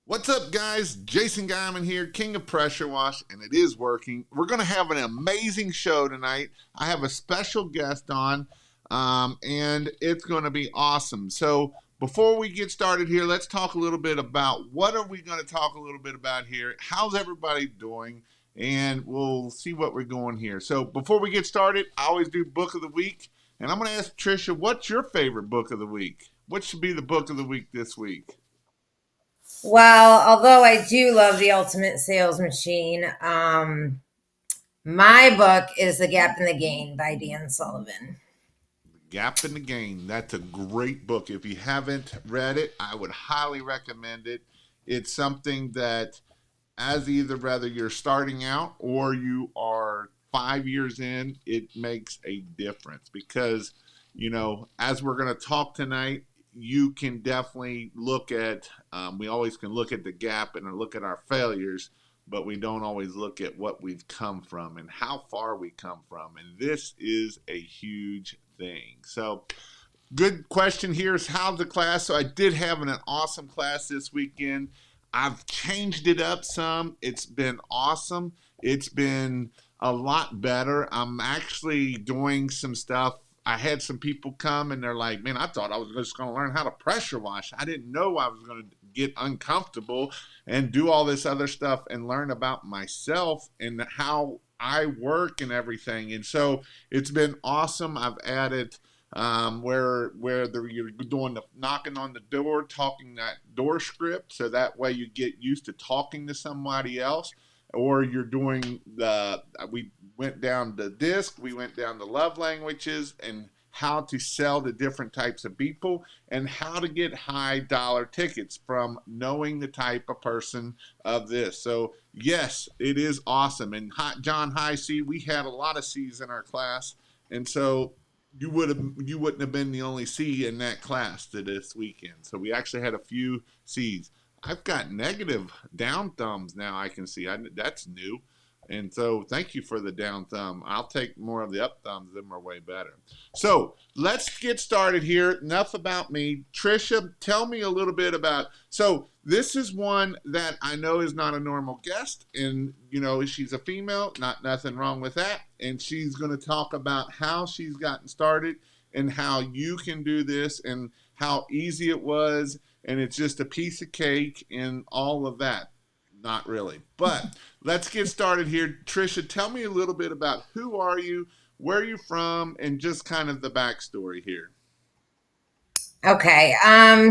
What's up, guys? Jason Guyman here, King of Pressure Wash, and it is working. We're going to have an amazing show tonight. I have a special guest on, and it's going to be awesome. So, before we get started here, let's talk a little bit about what are we going to talk a little bit about here. How's everybody doing? And we'll see what we're going here. So, before we get started, I always do book of the week, and I'm going to ask Trisha, what's your favorite book of the week? What should be the book of the week this week? Well, although I do love The Ultimate Sales Machine, my book is The Gap in the Gain by Dan Sullivan. Gap in the Gain. That's a great book. If you haven't read it, I would highly recommend it. It's something that, as either whether you're starting out or you are 5 years in, it makes a difference because, as we're going to talk tonight, you can definitely look at, we always can look at the gap and look at our failures, but we don't always look at what we've come from and how far we come from. And this is a huge thing. So, good question here is how's the class? So, I did have an awesome class this weekend. I've changed it up some. It's been awesome. It's been a lot better. I'm actually doing some stuff. I had some people come and they're like, man, I thought I was just going to learn how to pressure wash. I didn't know I was going to get uncomfortable and do all this other stuff and learn about myself and how I work and everything. And so it's been awesome. I've added you're doing the knocking on the door, talking that door script, so that way you get used to talking to somebody else. Or you're doing we went down the disc, we went down the love languages and how to sell to different types of people and how to get high dollar tickets from knowing the type of person of this. So yes, it is awesome. And John High C, we had a lot of C's in our class, and so you wouldn't have been the only C in that class this weekend. So we actually had a few C's. I've got negative down thumbs now. I can see that's new, and so thank you for the down thumb. I'll take more of the up thumbs. Them are way better. So let's get started here. Enough about me. Trisha, tell me a little bit about. So this is one that I know is not a normal guest, and she's a female. Nothing wrong with that. And she's going to talk about how she's gotten started and how you can do this and how easy it was, and it's just a piece of cake and all of that. Not really. But let's get started here. Trisha, tell me a little bit about who are you, where are you from, and just kind of the backstory here. Okay,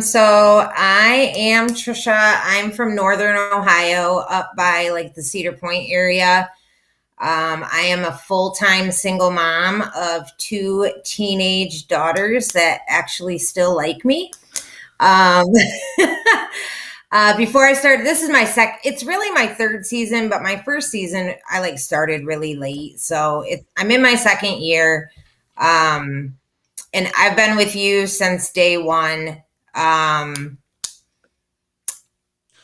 so I am Trisha. I'm from Northern Ohio, up by like the Cedar Point area. I am a full-time single mom of two teenage daughters that actually still like me. Um, before I started, this is it's really my third season, but my first season, I started really late. So I'm in my second year. And I've been with you since day one.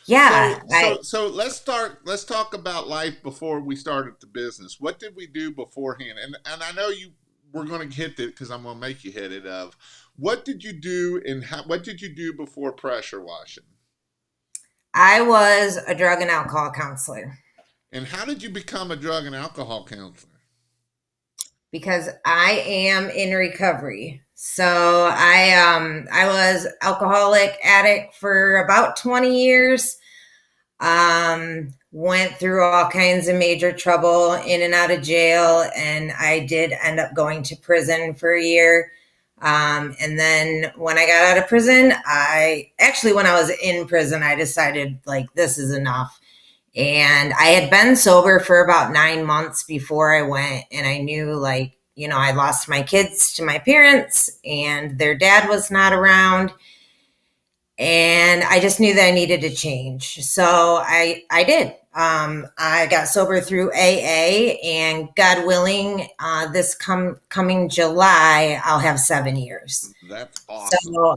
Yeah. So let's start. Let's talk about life before we started the business. What did we do beforehand? And I know you we're going to hit it because I'm going to make you hit it. Of what did you do and what did you do before pressure washing? I was a drug and alcohol counselor. And how did you become a drug and alcohol counselor? Because I am in recovery. So I was alcoholic addict for about 20 years. Went through all kinds of major trouble in and out of jail, and I did end up going to prison for a year. And then when I got out of prison, when I was in prison, I decided this is enough. And I had been sober for about 9 months before I went, and I knew I lost my kids to my parents and their dad was not around. And I just knew that I needed to change. So I did. I got sober through AA, and God willing, this coming July, I'll have 7 years. That's awesome. So,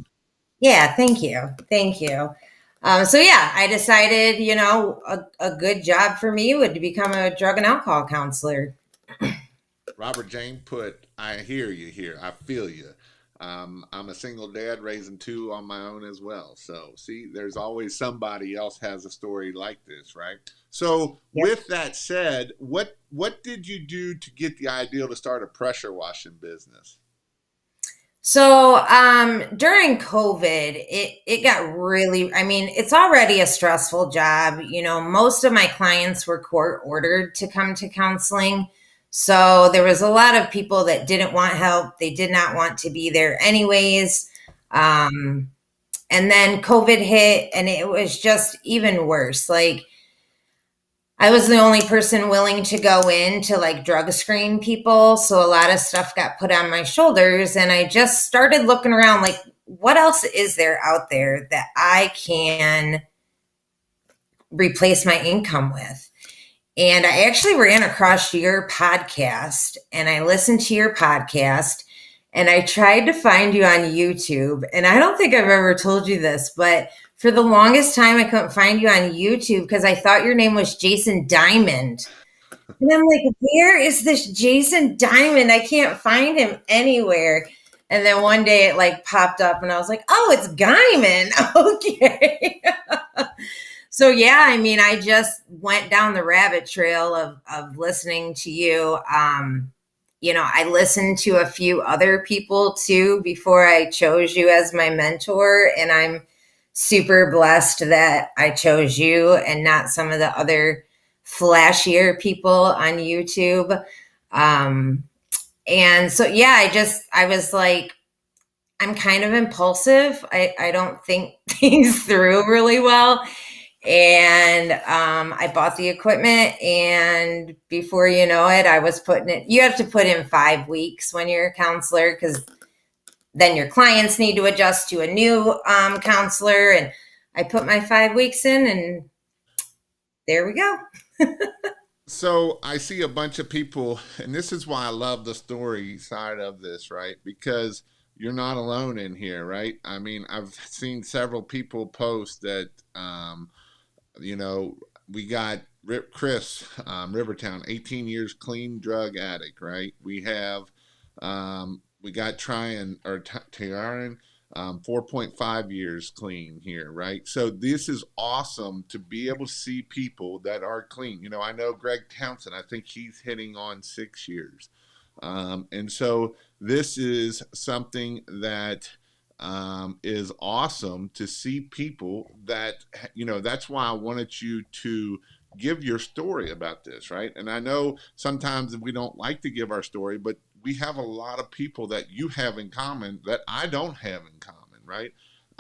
yeah, thank you. Thank you. I decided, a good job for me would become a drug and alcohol counselor. Robert Jane put, I hear you here. I feel you. I'm a single dad raising two on my own as well. So, see, there's always somebody else has a story like this, right? So, Yep. with that said, what did you do to get the idea to start a pressure washing business? So during COVID, it got really, I mean, it's already a stressful job. You know, most of my clients were court ordered to come to counseling. So there was a lot of people that didn't want help. They did not want to be there anyways. Um, and then COVID hit and it was just even worse. Like I was the only person willing to go in to like drug screen people. So a lot of stuff got put on my shoulders. And I just started looking around like, what else is there out there that I can replace my income with? And I actually ran across your podcast and I listened to your podcast and I tried to find you on YouTube. And I don't think I've ever told you this, but for the longest time, I couldn't find you on YouTube because I thought your name was Jason Diamond. And I'm like, where is this Jason Diamond? I can't find him anywhere. And then one day it like popped up and I was like, oh, it's Guyman. Okay. So yeah, I mean, I just went down the rabbit trail of listening to you. You know, I listened to a few other people too before I chose you as my mentor, and I'm super blessed that I chose you and not some of the other flashier people on YouTube. Um, and so yeah, I was like, I'm kind of impulsive. I don't think things through really well. And I bought the equipment, and before you know it, I was putting it. You have to put in 5 weeks when you're a counselor because then your clients need to adjust to a new counselor. And I put my 5 weeks in, and there we go. So I see a bunch of people, and this is why I love the story side of this, right? Because you're not alone in here, right? I mean, I've seen several people post that, you know, we got Chris, Rivertown, 18 years clean drug addict, right? We got Tryon or Taran, 4.5 years clean here, right? So this is awesome to be able to see people that are clean. You know, I know Greg Townsend, I think he's hitting on 6 years. And so this is something that is awesome to see people that, you know, that's why I wanted you to give your story about this, right? And I know sometimes we don't like to give our story, but we have a lot of people that you have in common that I don't have in common, right?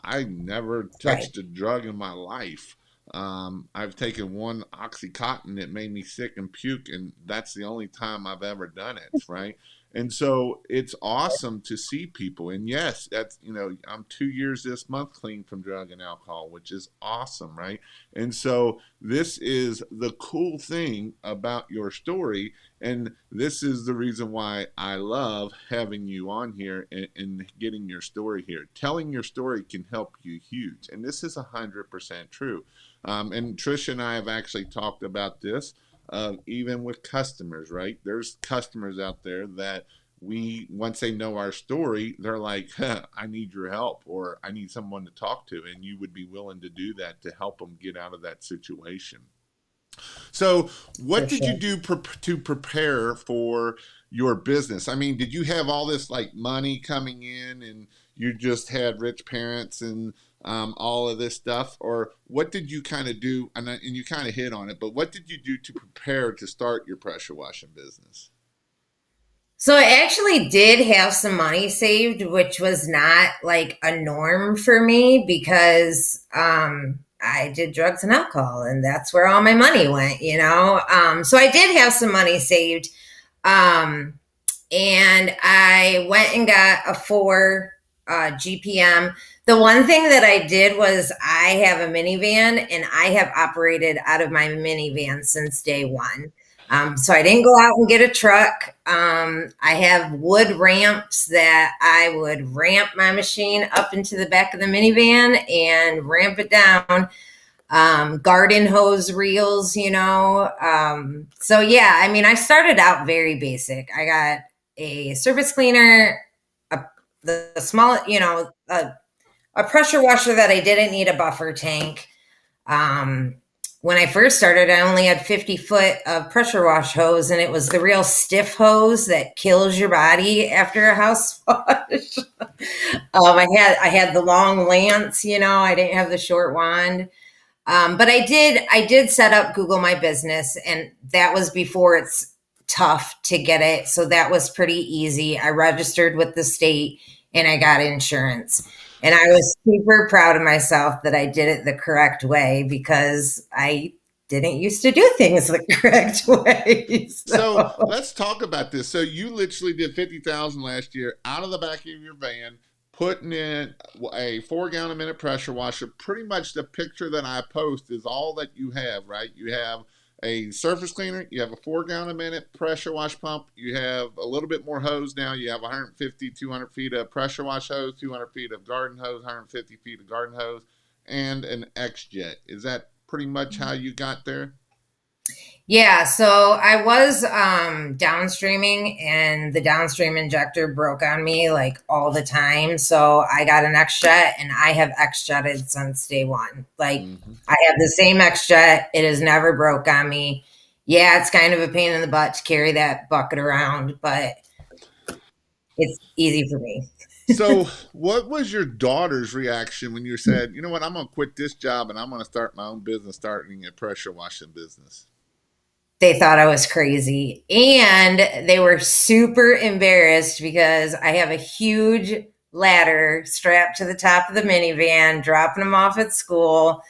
I never Right. touched a drug in my life. I've taken one Oxycontin that made me sick and puke, and that's the only time I've ever done it, right? And so it's awesome to see people. And yes, that's, you know, I'm 2 years this month clean from drug and alcohol, which is awesome, right? And so this is the cool thing about your story. And this is the reason why I love having you on here and getting your story here. Telling your story can help you huge. And this is 100% true. And Trisha and I have actually talked about this, even with customers, right? There's customers out there that we, once they know our story, they're like, huh, I need your help or I need someone to talk to. And you would be willing to do that to help them get out of that situation. So, For what did you sure. do to prepare for your business? I mean, did you have all this like money coming in and you just had rich parents and all of this stuff? Or what did you kind of do? And you kind of hit on it, but what did you do to prepare to start your pressure washing business? So I actually did have some money saved, which was not like a norm for me because I did drugs and alcohol, and that's where all my money went, you know. So I did have some money saved, um, and I went and got a 4 GPM. The one thing that I did was I have a minivan, and I have operated out of my minivan since day one. So I didn't go out and get a truck. I have wood ramps that I would ramp my machine up into the back of the minivan and ramp it down. Garden hose reels, you know. So yeah, I mean, I started out very basic. I got a surface cleaner, a the small, a pressure washer that I didn't need a buffer tank. Um, when I first started, I only had 50 foot of pressure wash hose, and it was the real stiff hose that kills your body after a house wash. I had the long lance, I didn't have the short wand. But I did set up Google My Business, and that was before it's tough to get it. So that was pretty easy. I registered with the state and I got insurance. And I was super proud of myself that I did it the correct way because I didn't used to do things the correct way. So So let's talk about this. So you literally did 50,000 last year out of the back of your van, putting in a 4 gallon a minute pressure washer. Pretty much the picture that I post is all that you have, right? You have a surface cleaner, you have a 4 gallon a minute pressure wash pump, you have a little bit more hose now. You have 150, 200 feet of pressure wash hose, 200 feet of garden hose, 150 feet of garden hose, and an X jet. Is that pretty much how you got there? yeah, so I was downstreaming, and the downstream injector broke on me like all the time. So I got an X jet, and I have X jetted since day one. Like, Hmm. I have the same X jet, it has never broke on me. Yeah, it's kind of a pain in the butt to carry that bucket around, but it's easy for me. So, what was your daughter's reaction when you said, "You know what? I'm going to quit this job and I'm going to start my own business, starting a pressure washing business"? They thought I was crazy. And they were super embarrassed because I have a huge ladder strapped to the top of the minivan, dropping them off at school.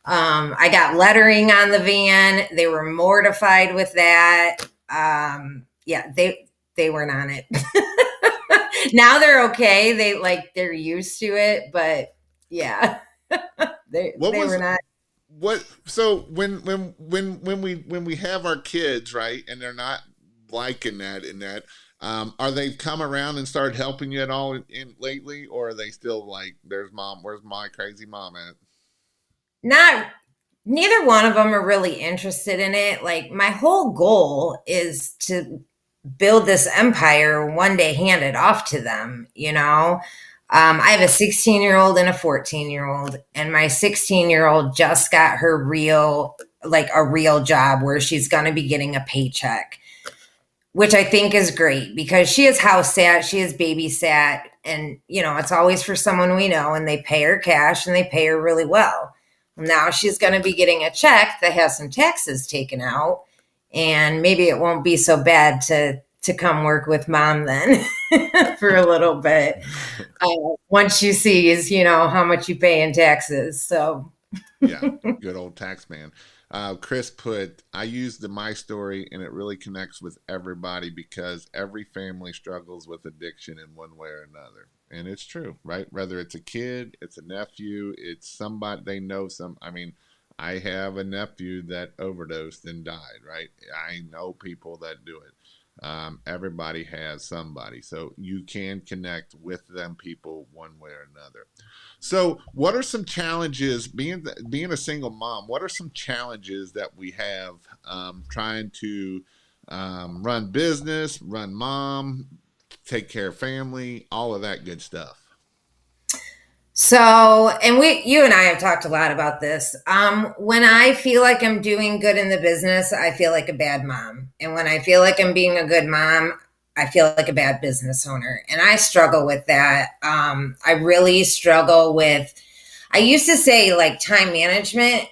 I got lettering on the van. They were mortified with that. Yeah, they weren't on it. Now they're okay. They're used to it, but yeah, What they were was not. what? So when we have our kids, right, and they're not liking that and that, are they come around and start helping you at all in lately, or are they still like, "There's mom. Where's my crazy mom at?" Not Neither one of them are really interested in it. Like, my whole goal is to build this empire, one day hand it off to them. I have a 16-year-old and a 14-year-old, and my 16-year-old just got her a real job where she's going to be getting a paycheck, which I think is great because she is house sat, she is babysat, and it's always for someone we know, and they pay her cash and they pay her really well. Now she's going to be getting a check that has some taxes taken out, and maybe it won't be so bad to come work with mom then for a little bit. Once she sees, how much you pay in taxes. So Yeah, good old tax man. Chris put, I use the my story and it really connects with everybody because every family struggles with addiction in one way or another. And it's true, right? Whether it's a kid, it's a nephew, it's somebody they know some. I mean, I have a nephew that overdosed and died, right? I know people that do it. Everybody has somebody. So you can connect with them people one way or another. So, what are some challenges being a single mom? What are some challenges that we have trying to run business, run mom, take care of family, all of that good stuff? and you and I have talked a lot about this. When I feel like I'm doing good in the business, I feel like a bad mom. And when I feel like I'm being a good mom, I feel like a bad business owner. And I struggle with that. I really struggle with, I used to say like time management.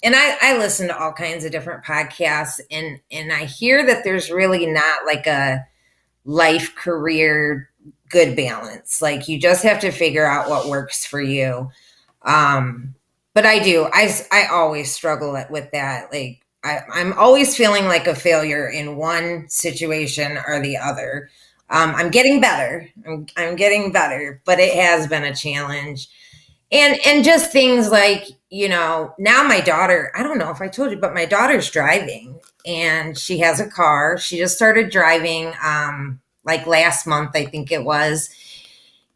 And I listen to all kinds of different podcasts, and I hear that there's really not like a life career good balance. Like, you just have to figure out what works for you. Um, but I always struggle with that. Like, I'm always feeling like a failure in one situation or the other. I'm getting better. I'm getting better, but it has been a challenge. And just things like, now my daughter, I don't know if I told you, but my daughter's driving, and she has a car. She just started driving like last month, I think it was.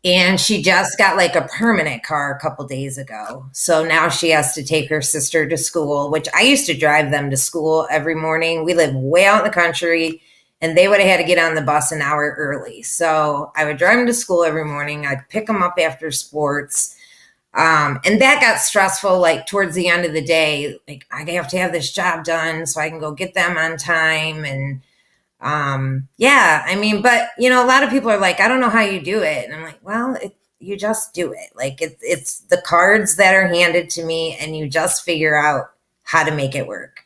And she just got like a permanent car a couple days ago. So now she has to take her sister to school, which I used to drive them to school every morning. We live way out in the country, and they would have had to get on the bus an hour early. So I would drive them to school every morning. I'd pick them up after sports. And that got stressful, like towards the end of the day. Like, I have to have this job done so I can go get them on time. And yeah, I mean, but a lot of people are like, I don't know how you do it. And I'm like, well, you just do it. Like, it's the cards that are handed to me, and you just figure out how to make it work.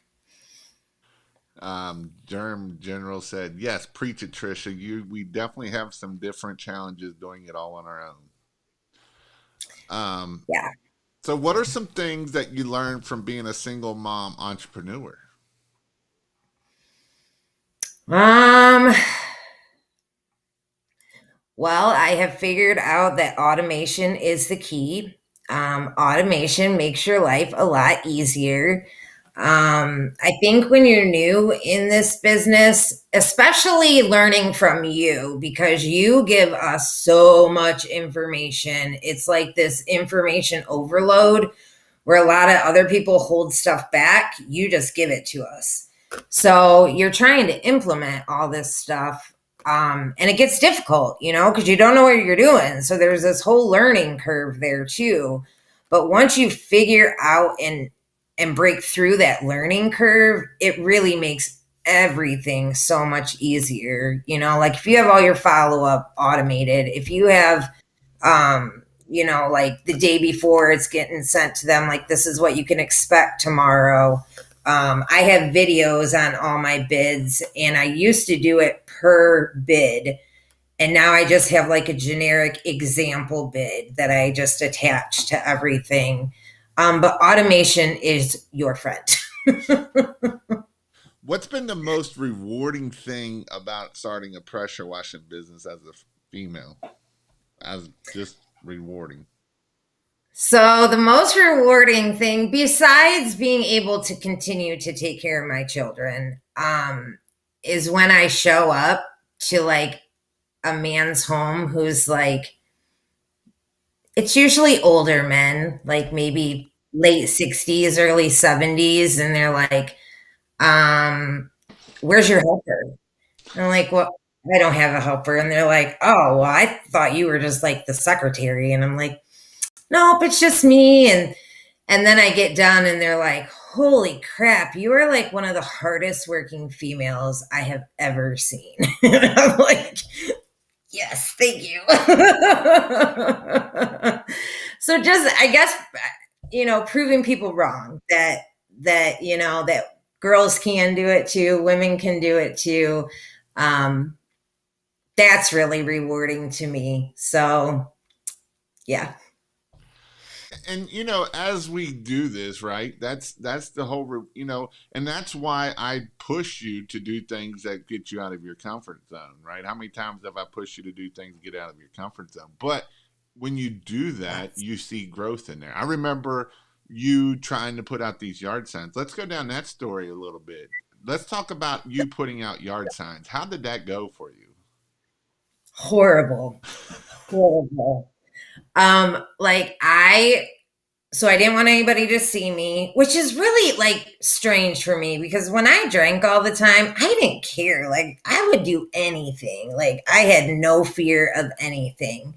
Germ General said, "Yes, preach it, Trisha. We definitely have some different challenges doing it all on our own." Um, Yeah. so, what are some things that you learned from being a single mom entrepreneur? Um, well, I have figured out that automation is the key. Automation makes your life a lot easier. I think when you're new in this business, especially learning from you, because you give us so much information, it's like this information overload where a lot of other people hold stuff back. You just give it to us. So you're trying to implement all this stuff. And it gets difficult, because you don't know what you're doing. So there's this whole learning curve there too. But once you figure out and break through that learning curve, it really makes everything so much easier. Like if you have all your follow up automated, if you have like the day before it's getting sent to them, like this is what you can expect tomorrow. I have videos on all my bids, and I used to do it per bid. And now I just have like a generic example bid that I just attach to everything. But automation is your friend. What's been the most rewarding thing about starting a pressure washing business as a female? As just rewarding. So, the most rewarding thing, besides being able to continue to take care of my children, is when I show up to like a man's home who's like, it's usually older men, like maybe late 60s, early 70s, and they're like, where's your helper? And I'm like, well, I don't have a helper. And they're like, oh, well, I thought you were just like the secretary. And I'm like, nope, it's just me. And then I get done and they're like, holy crap, you are like one of the hardest working females I have ever seen. I'm like, yes, thank you. So just, I guess, proving people wrong that girls can do it too, women can do it too. Um, that's really rewarding to me. So yeah. And as we do this, right, that's the whole, and that's why I push you to do things that get you out of your comfort zone, right? How many times have I pushed you to do things to get out of your comfort zone? But when you do that, Yes. you see growth in there. I remember you trying to put out these yard signs. Let's go down that story a little bit. Let's talk about you putting out yard signs. How did that go for you? Horrible. Horrible. Like so I didn't want anybody to see me, which is really like strange for me because when I drank all the time, I didn't care. Like I would do anything. Like I had no fear of anything.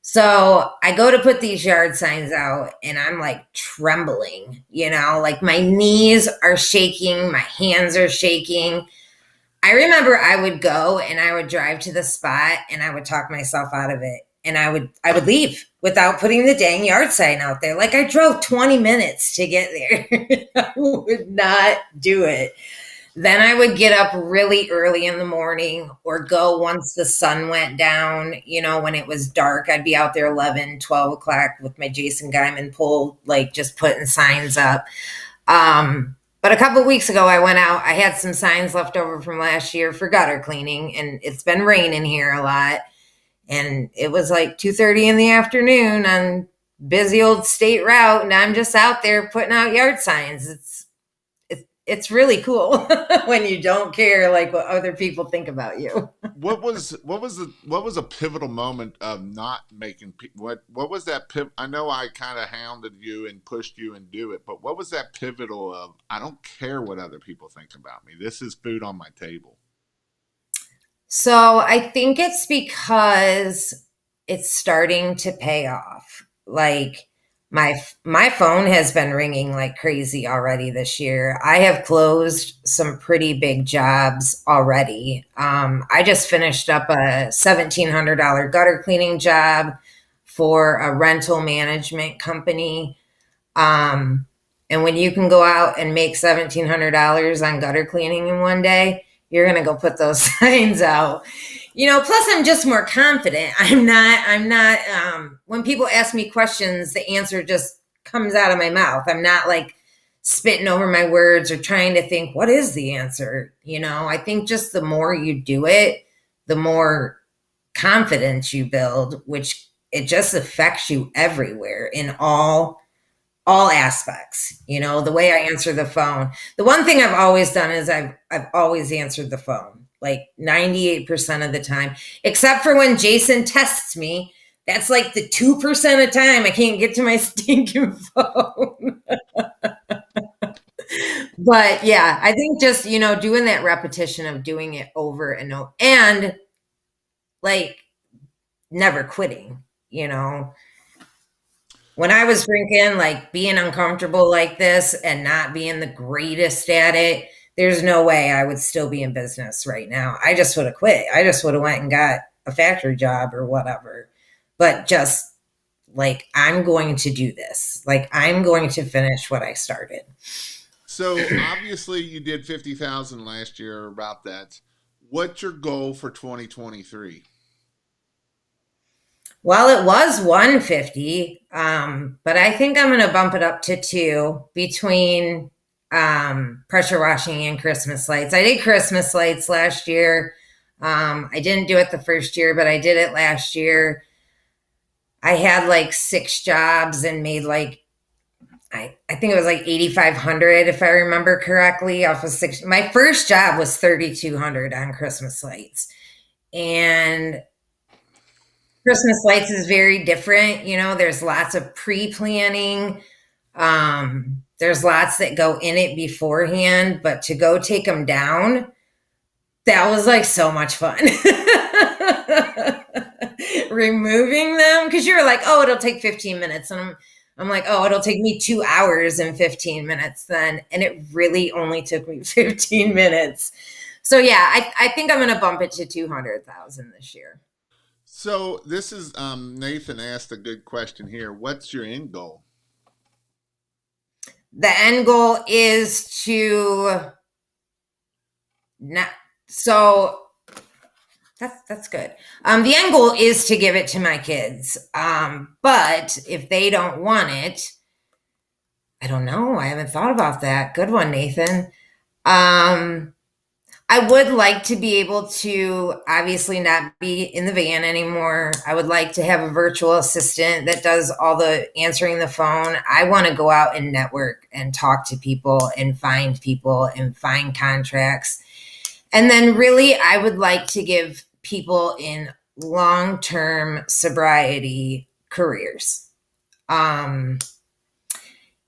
So I go to put these yard signs out and I'm like trembling, like my knees are shaking, my hands are shaking. I remember I would go and I would drive to the spot and I would talk myself out of it. And I would leave without putting the dang yard sign out there. Like I drove 20 minutes to get there. I would not do it. Then I would get up really early in the morning or go once the sun went down, when it was dark. I'd be out there 11, 12 o'clock with my Jason Guyman pole, like just putting signs up. But a couple of weeks ago, I went out. I had some signs left over from last year for gutter cleaning, and it's been raining here a lot. And it was like 2:30 in the afternoon on busy old state route, and I'm just out there putting out yard signs. It's really cool when you don't care like what other people think about you. What was a pivotal moment of not making what was that I know I kind of hounded you and pushed you and do it, but what was that pivotal of I don't care what other people think about me. This is food on my table. So I think it's because it's starting to pay off. Like my phone has been ringing like crazy already this year. I have closed some pretty big jobs already. I just finished up a $1,700 gutter cleaning job for a rental management company. Um, and when you can go out and make $1,700 on gutter cleaning in one day, you're going to go put those signs out. Plus I'm just more confident. When people ask me questions, the answer just comes out of my mouth. I'm not like spitting over my words or trying to think, what is the answer? I think just the more you do it, the more confidence you build, which it just affects you everywhere in all aspects. The way I answer the phone. The one thing I've always done is I've always answered the phone, like 98% of the time, except for when Jason texts me. That's like the 2% of time I can't get to my stinking phone. But yeah, I think just, doing that repetition of doing it over and over and like never quitting, when I was drinking, like being uncomfortable like this and not being the greatest at it, there's no way I would still be in business right now. I just would have quit. I just would have went and got a factory job or whatever. But just like I'm going to do this. Like I'm going to finish what I started. So obviously you did 50,000 last year, about that. What's your goal for 2023? Well, it was 150, but I think I'm going to bump it up to two between pressure washing and Christmas lights. I did Christmas lights last year. I didn't do it the first year, but I did it last year. I had like 6 jobs and made like I think it was like 8,500 if I remember correctly off of 6. My first job was 3,200 on Christmas lights, and Christmas lights is very different. There's lots of pre-planning. There's lots that go in it beforehand, but to go take them down, that was like so much fun. Removing them, because you're like, oh, it'll take 15 minutes. And I'm like, oh, it'll take me 2 hours and 15 minutes then. And it really only took me 15 minutes. So yeah, I think I'm going to bump it to 200,000 this year. So this is Nathan asked a good question here. What's your end goal? The end goal is to not, so that's good. The end goal is to give it to my kids. But if they don't want it, I don't know. I haven't thought about that. Good one, Nathan. I would like to be able to obviously not be in the van anymore. I would like to have a virtual assistant that does all the answering the phone. I want to go out and network and talk to people and find contracts. And then really, I would like to give people in long-term sobriety careers. In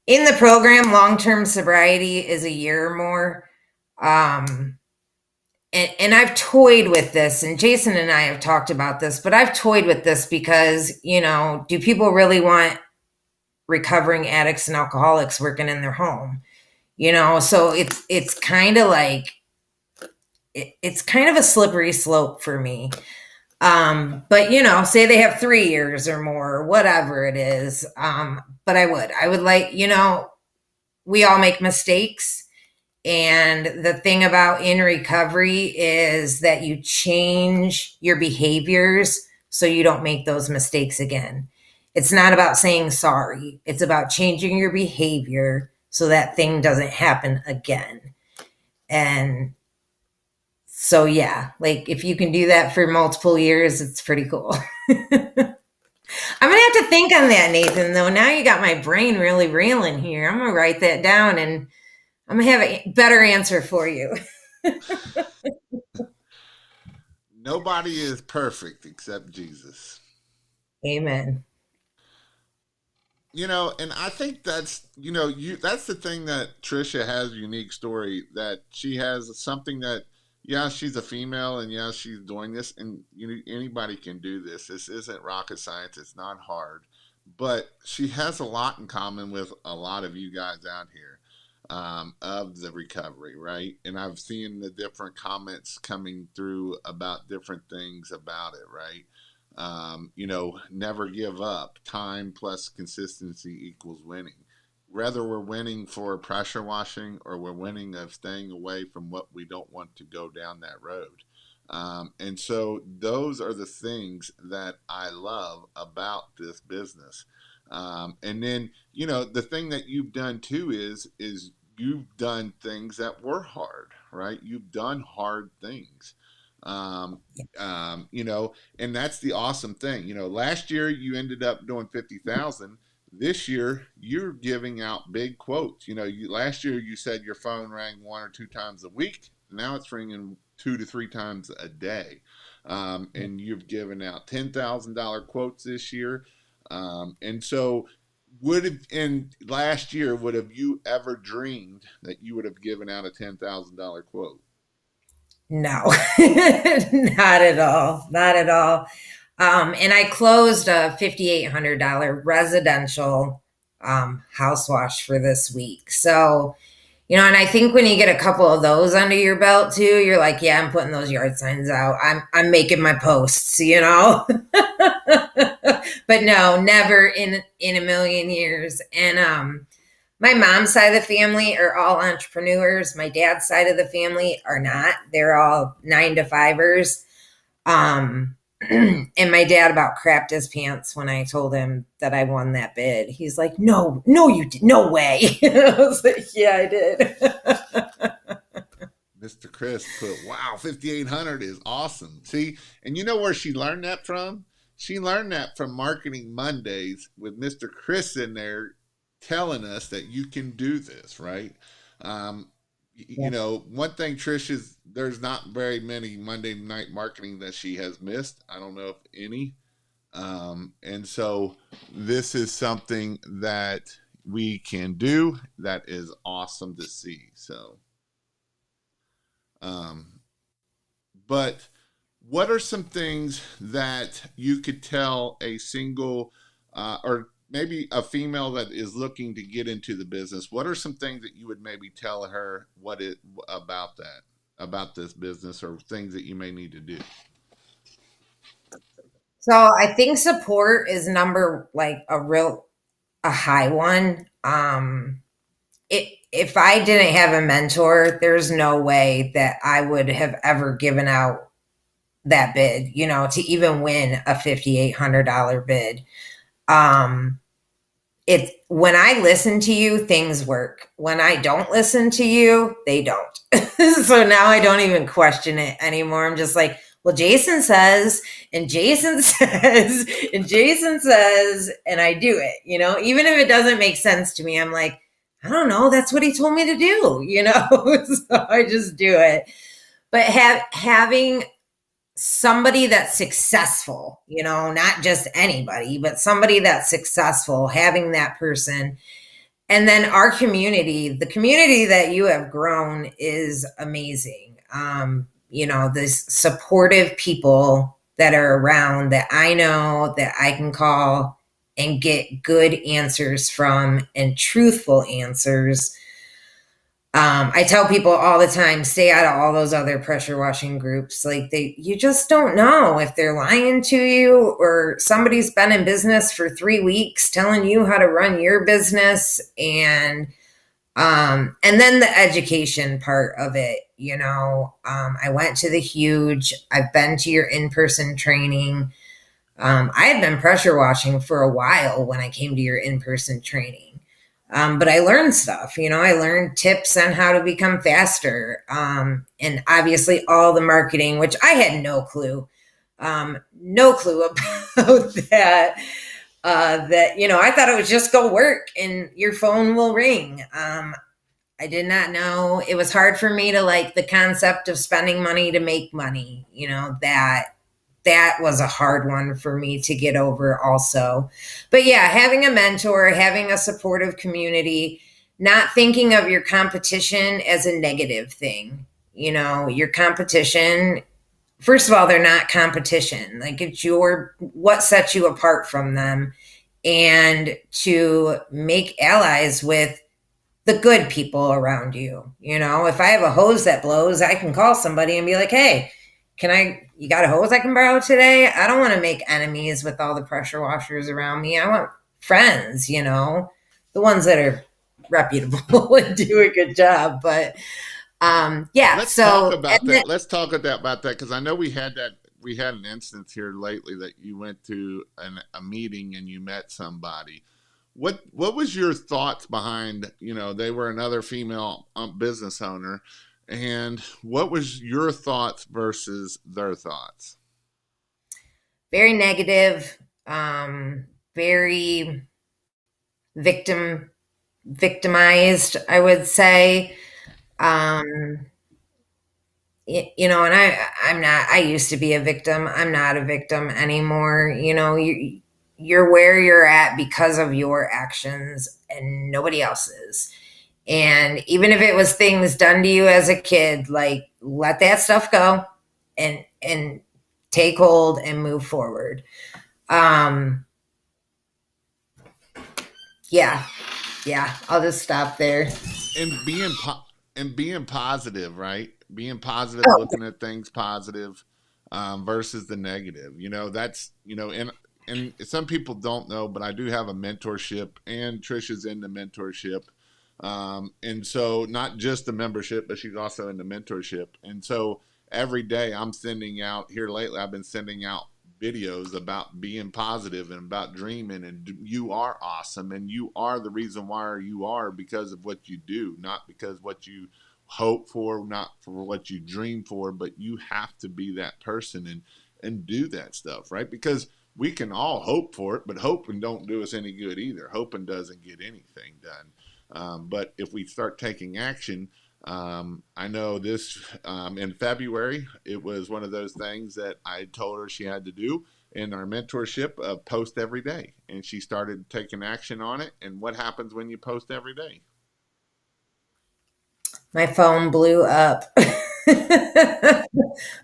the program, long-term sobriety is a year or more. And I've toyed with this, and Jason and I have talked about this, but I've toyed with this because, do people really want recovering addicts and alcoholics working in their home? So it's kind of like, it's kind of a slippery slope for me. But say they have 3 years or more, or whatever it is. But I would like, we all make mistakes. And the thing about in recovery is that you change your behaviors so you don't make those mistakes again. It's not about saying sorry. It's about changing your behavior so that thing doesn't happen again. And so, yeah, like if you can do that for multiple years, it's pretty cool. I'm going to have to think on that, Nathan, though. Now you got my brain really reeling here. I'm going to write that down and I'm going to have a better answer for you. Nobody is perfect except Jesus. Amen. And I think that's, that's the thing that Trisha has a unique story, that she has something that, Yeah, she's a female, and yeah, she's doing this, and anybody can do this. This isn't rocket science. It's not hard, but she has a lot in common with a lot of you guys out here, of the recovery, right? And I've seen the different comments coming through about different things about it, right? Never give up. Time plus consistency equals winning. Whether we're winning for pressure washing or we're winning of staying away from what we don't want to go down that road. And so those are the things that I love about this business. And then, the thing that you've done too is you've done things that were hard, right? You've done hard things. Um, and that's the awesome thing. Last year you ended up doing 50,000. This year you're giving out big quotes. Last year you said your phone rang one or two times a week. Now it's ringing 2 to 3 times a day. And you've given out $10,000 quotes this year. And so would have in last year, would have you ever dreamed that you would have given out a $10,000 quote? No, not at all. Not at all. And I closed a $5,800 residential house wash for this week. So, and I think when you get a couple of those under your belt too, you're like, yeah, I'm putting those yard signs out. I'm making my posts. But no, never in a million years. And my mom's side of the family are all entrepreneurs. My dad's side of the family are not. They're all 9 to 5ers. And my dad about crapped his pants when I told him that I won that bid. He's like, no, you did. No way. I was like, yeah, I did. Mr. Chris put, wow, 5,800 is awesome. See, and you know where she learned that from? She learned that from Marketing Mondays with Mr. Chris in there telling us that you can do this, right? Um, Yeah. one thing, Trish, is there's not very many Monday night marketing that she has missed. I don't know if any. And so this is something that we can do that is awesome to see. So, um, but what are some things that you could tell a single or maybe a female that is looking to get into the business? What are some things that you would maybe tell her about that, about this business, or things that you may need to do? So I think support is number like a high one. If I didn't have a mentor, there's no way that I would have ever given out that bid, to even win a $5,800 bid. Um, it's when I listen to you, things work. When I don't listen to you, they don't. So now I don't even question it anymore. I'm just like, well, Jason says, and Jason says, and Jason says, and I do it, even if it doesn't make sense to me, I'm like, I don't know. That's what he told me to do. So I just do it. But having somebody that's successful, not just anybody, but somebody that's successful, having that person. And then our community, the community that you have grown is amazing. This supportive people that are around that I know that I can call and get good answers from and truthful answers. I tell people all the time, stay out of all those other pressure washing groups. Like you just don't know if they're lying to you or somebody's been in business for 3 weeks telling you how to run your business. And then the education part of it, I went to the huge, I've been to your in-person training. I had been pressure washing for a while when I came to your in-person training. But I learned stuff, I learned tips on how to become faster. And obviously all the marketing, which I had no clue about that. I thought it would just go work and your phone will ring. I did not know. It was hard for me to like the concept of spending money to make money, that was a hard one for me to get over also. But yeah, having a mentor, having a supportive community, not thinking of your competition as a negative thing. your competition. First of all, they're not competition. Like, it's what sets you apart from them, and to make allies with the good people around you. If I have a hose that blows, I can call somebody and be like, hey, you got a hose I can borrow today? I don't want to make enemies with all the pressure washers around me. I want friends, the ones that are reputable and do a good job. But yeah, Let's talk so, about that. Let's talk about that because I know we had an instance here lately that you went to a meeting and you met somebody. What was your thoughts behind, they were another female business owner, and what was your thoughts versus their thoughts? very negative, very victim victimized, I would say. Um, and I'm not. I used to be a victim. I'm not a victim anymore. You're where you're at because of your actions and nobody else's. And even if it was things done to you as a kid, like, let that stuff go, and take hold and move forward. Um, yeah, yeah. I'll just stop there. And being positive, right? Being positive, Oh, looking at things positive, versus the negative. That's and some people don't know, but I do have a mentorship, and Trisha's in the mentorship. And so not just the membership, but she's also in the mentorship. And so every day I'm sending out here lately, I've been sending out videos about being positive and about dreaming, and you are awesome, and you are the reason why you are because of what you do, not because what you hope for, not for what you dream for, but you have to be that person and do that stuff, right? Because we can all hope for it, but hoping don't do us any good either. Hoping doesn't get anything done. But if we start taking action, I know this, in February, it was one of those things that I told her she had to do in our mentorship, post every day. And she started taking action on it. And what happens when you post every day? my phone blew up.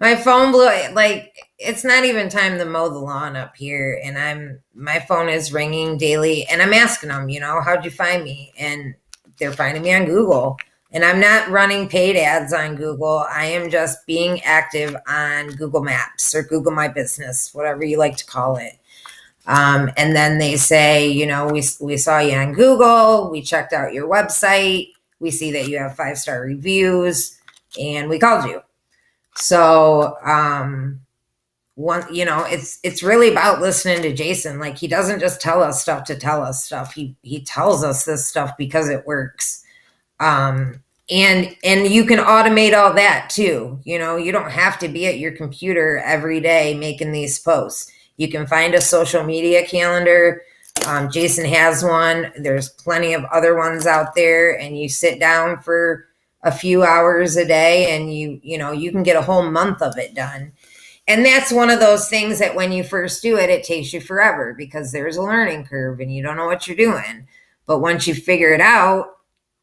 My phone blew, like, it's not even time to mow the lawn up here, and my phone is ringing daily, and I'm asking them, how'd you find me? And they're finding me on Google. And I'm not running paid ads on Google. I am just being active on Google Maps or Google My Business, whatever you like to call it. And then they say, we saw you on Google, we checked out your website, we see that you have 5-star reviews, and we called you. So, it's really about listening to Jason. Like, he doesn't just tell us stuff to tell us stuff. He tells us this stuff because it works. And you can automate all that too. You don't have to be at your computer every day making these posts. You can find a social media calendar. Jason has one. There's plenty of other ones out there, and you sit down for a few hours a day, and you can get a whole month of it done. And that's one of those things that when you first do it, it takes you forever because there's a learning curve and you don't know what you're doing. But once you figure it out,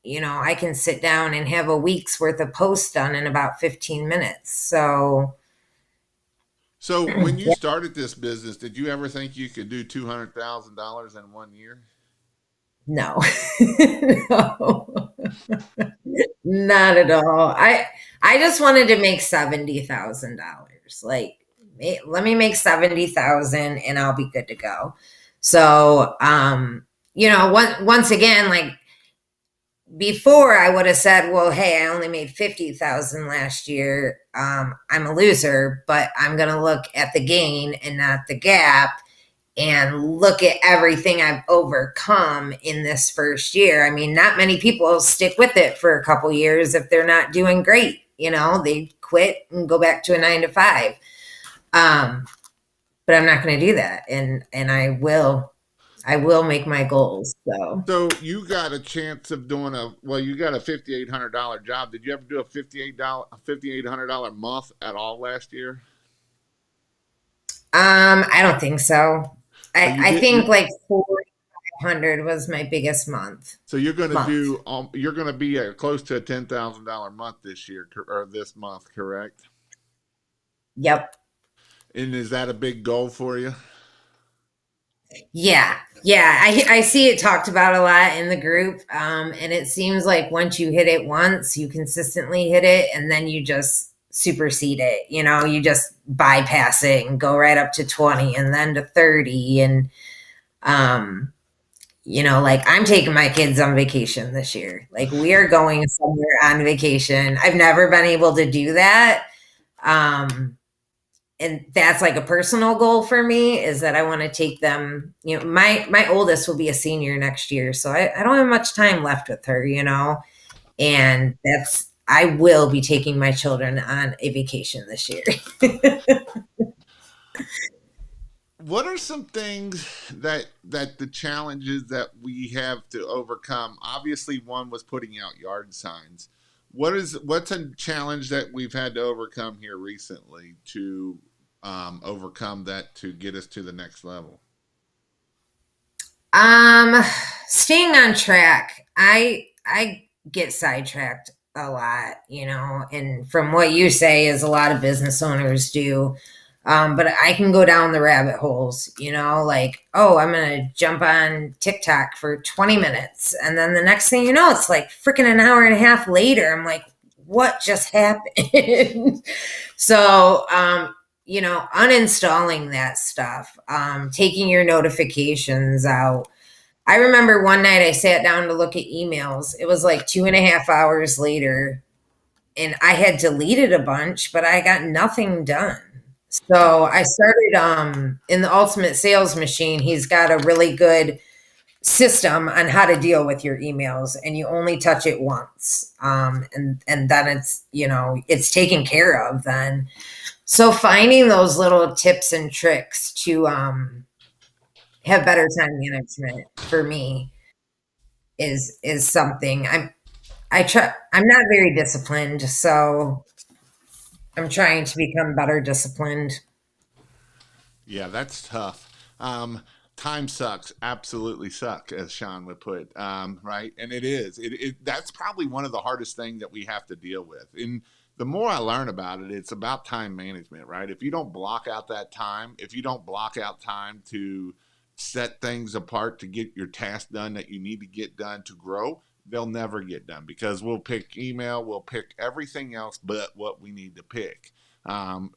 I can sit down and have a week's worth of posts done in about 15 minutes. So, So when you started this business, did you ever think you could do $200,000 in 1 year? no, no, not at all. I just wanted to make $70,000. Like, let me make 70,000 and I'll be good to go. So, once again, like, before I would have said, well, hey, I only made 50,000 last year. I'm a loser, but I'm going to look at the gain and not the gap, and look at everything I've overcome in this first year. I mean, not many people stick with it for a couple years if they're not doing great. They quit and go back to a 9 to 5. But I'm not going to do that. And I will make my goals. So, So you got a chance of doing you got a $5,800 job. Did you ever do a $5,800 month at all last year? I don't think so. So I, you I did you think like 1,200 was my biggest month. So you're going to Month. do you're going to be at close to a $10,000 month this year or this month, correct? Yep. And is that a big goal for you? Yeah. Yeah. I see it talked about a lot in the group. And it seems like once you hit it once, you consistently hit it and then you just supersede it. You just bypass it and go right up to 20 and then to 30. And, like I'm taking my kids on vacation this year. Like we are going somewhere on vacation. I've never been able to do that. Um, and that's like a personal goal for me is that I want to take them, my oldest will be a senior next year. So I don't have much time left with her, and I will be taking my children on a vacation this year. What are some things that the challenges that we have to overcome? Obviously, one was putting out yard signs. What's a challenge that we've had to overcome here recently to overcome that to get us to the next level? Um, Staying on track. I get sidetracked a lot, and from what you say is a lot of business owners do. But I can go down the rabbit holes, like, oh, I'm gonna jump on TikTok for 20 minutes. And then the next thing you know, it's like freaking an hour and a half later. I'm like, what just happened? So uninstalling that stuff, taking your notifications out. I remember one night I sat down to look at emails. It was like 2.5 hours later, and I had deleted a bunch, but I got nothing done. So I started in the Ultimate Sales Machine. He's got a really good system on how to deal with your emails, and you only touch it once, and then it's taken care of then. So finding those little tips and tricks to have better time management for me is something I'm not very disciplined, so I'm trying to become better disciplined. Yeah, that's tough. Time sucks, absolutely suck, as Sean would put. Right, and it is. That's probably one of the hardest things that we have to deal with. And the more I learn about it, it's about time management. Right, if you don't block out that time, if you don't block out time to set things apart to get your task done that you need to get done to grow, they'll never get done because we'll pick email, we'll pick everything else but what we need to pick.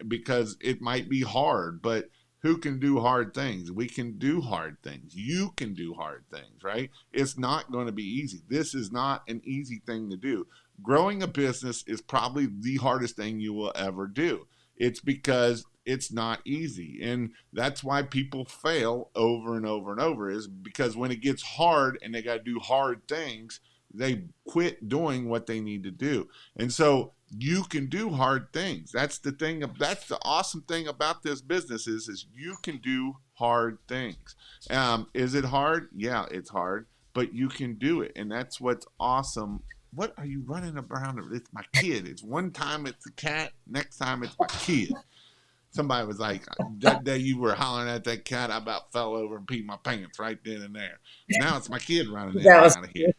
Because it might be hard, but who can do hard things? We can do hard things. You can do hard things, right? It's not going to be easy. This is not an easy thing to do. Growing a business is probably the hardest thing you will ever do. It's because it's not easy. And that's why people fail over and over and over, is because when it gets hard and they got to do hard things, they quit doing what they need to do. And so you can do hard things. That's the thing. That's the awesome thing about this business is you can do hard things. Is it hard? Yeah, it's hard, but you can do it, and that's what's awesome. What are you running around? It's my kid. It's one time it's the cat, next time it's my kid. Somebody was like, that day you were hollering at that cat, I about fell over and peed my pants right then and there. Now it's my kid running in That and was out of here.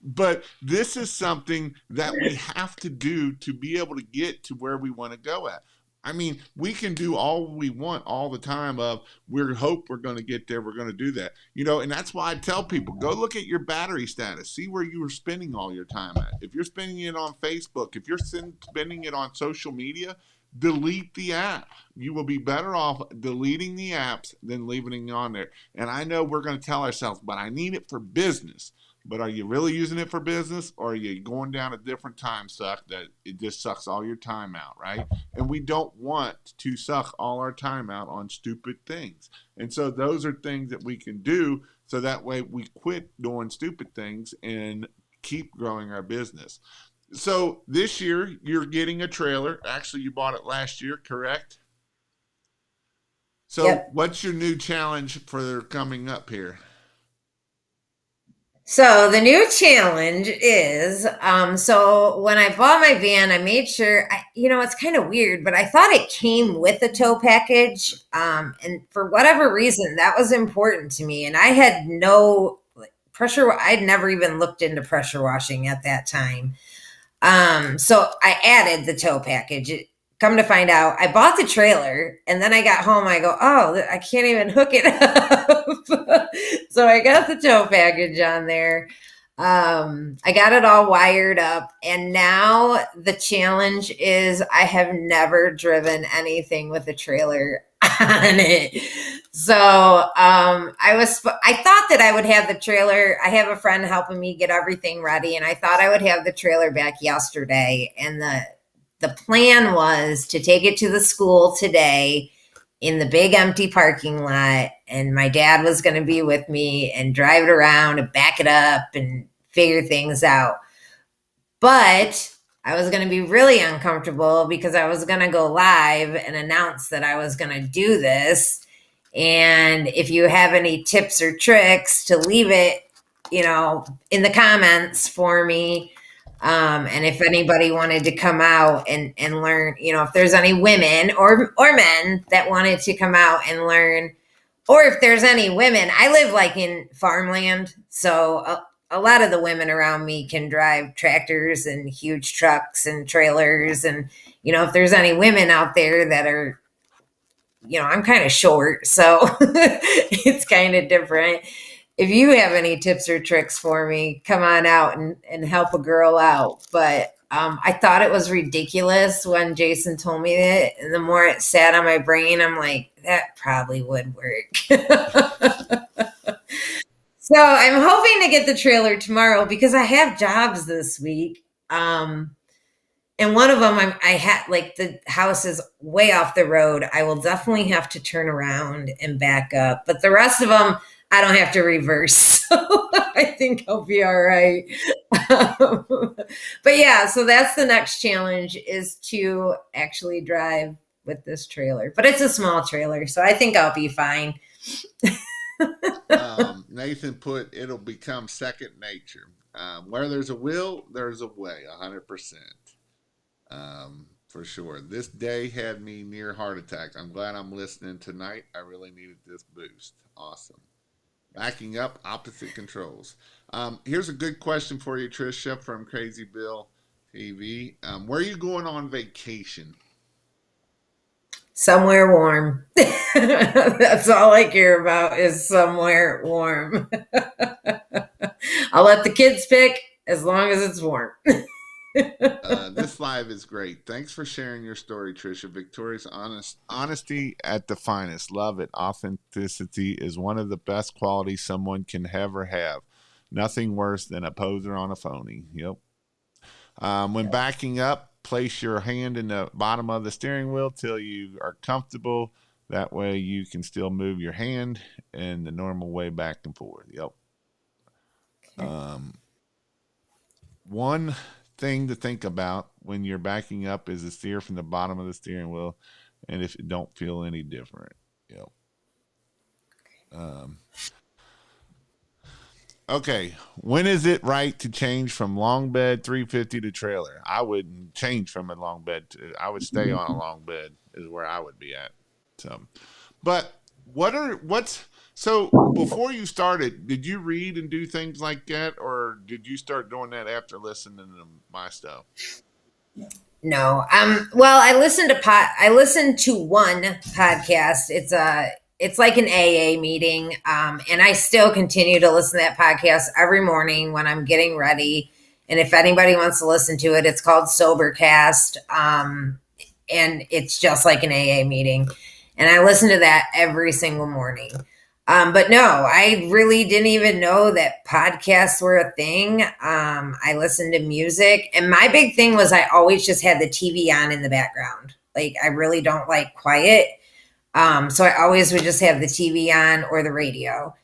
But this is something that we have to do to be able to get to where we want to go at. I mean, we can do all we want all the time of we hope we're going to get there, we're going to do that. And that's why I tell people, go look at your battery status, see where you are spending all your time at. If you're spending it on Facebook, if you're spending it on social media, delete the app. You will be better off deleting the apps than leaving it on there. And I know we're going to tell ourselves, but I need it for business. But are you really using it for business, or are you going down a different time suck that it just sucks all your time out, right? And we don't want to suck all our time out on stupid things. And so those are things that we can do so that way we quit doing stupid things and keep growing our business. So this year you're getting a trailer. Actually, you bought it last year, correct? So Yep. what's your new challenge for coming up here? So the new challenge is, so when I bought my van, I made sure, it's kind of weird, but I thought it came with a tow package. And for whatever reason, that was important to me. And I had no pressure. I'd never even looked into pressure washing at that time. So I added the tow package. Come to find out, I bought the trailer and then I got home. I go, oh, I can't even hook it up. So I got the tow package on there. I got it all wired up. And now the challenge is I have never driven anything with a trailer on it. So I thought that I would have the trailer. I have a friend helping me get everything ready, and I thought I would have the trailer back yesterday. And the plan was to take it to the school today in the big empty parking lot, and my dad was going to be with me and drive it around and back it up and figure things out. But I was going to be really uncomfortable because I was going to go live and announce that I was going to do this. And if you have any tips or tricks, to leave it, in the comments for me. And if anybody wanted to come out and learn, if there's any women or men that wanted to come out and learn, or if there's any women, I live like in farmland. So a lot of the women around me can drive tractors and huge trucks and trailers. And, if there's any women out there that are, I'm kind of short, so it's kind of different. If you have any tips or tricks for me, come on out and help a girl out. But I thought it was ridiculous when Jason told me that. And the more it sat on my brain, I'm like, that probably would work. So I'm hoping to get the trailer tomorrow because I have jobs this week. And one of them, I had like the house is way off the road. I will definitely have to turn around and back up. But the rest of them, I don't have to reverse. So I think I'll be all right. But yeah, so that's the next challenge is to actually drive with this trailer. But it's a small trailer, so I think I'll be fine. Nathan put, it'll become second nature. Where there's a will, there's a way, 100%. For sure. This day had me near heart attack. I'm glad I'm listening tonight. I really needed this boost. Awesome. Backing up, opposite controls. Here's a good question for you, Trisha, from Crazy Bill TV. Where are you going on vacation? Somewhere warm. That's all I care about is somewhere warm. I'll let the kids pick as long as it's warm. This live is great. Thanks for sharing your story, Trisha. Victoria's honesty at the finest. Love it. Authenticity is one of the best qualities someone can ever have. Nothing worse than a poser on a phony. Yep. When backing up, place your hand in the bottom of the steering wheel till you are comfortable. That way you can still move your hand in the normal way back and forth. Yep. Um, One thing to think about when you're backing up is the steer from the bottom of the steering wheel, and if it don't feel any different. Yep. Um, okay. When is it right to change from long bed 350 to trailer? I wouldn't change from a long bed to. I would stay on a long bed. Is where I would be at. So, but what's so before you started, did you read and do things like that, or did you start doing that after listening to my stuff? No. Well, I listened to one podcast. It's like an AA meeting. And I still continue to listen to that podcast every morning when I'm getting ready. And if anybody wants to listen to it, it's called Sobercast. And it's just like an AA meeting. And I listen to that every single morning. But no, I really didn't even know that podcasts were a thing. I listened to music, and my big thing was I always just had the TV on in the background. Like I really don't like quiet. So I always would just have the TV on or the radio.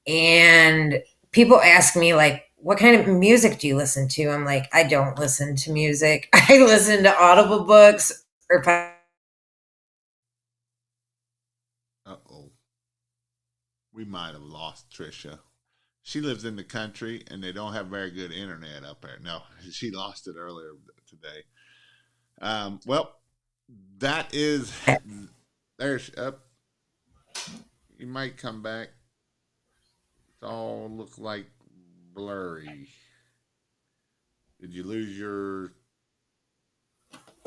And people ask me like, what kind of music do you listen to? I'm like, I don't listen to music. I listen to Audible books or Uh oh. We might have lost Trisha. She lives in the country, and they don't have very good internet up there. No, she lost it earlier today. Well, that is there's up. You might come back. It all look like blurry. Did you lose your?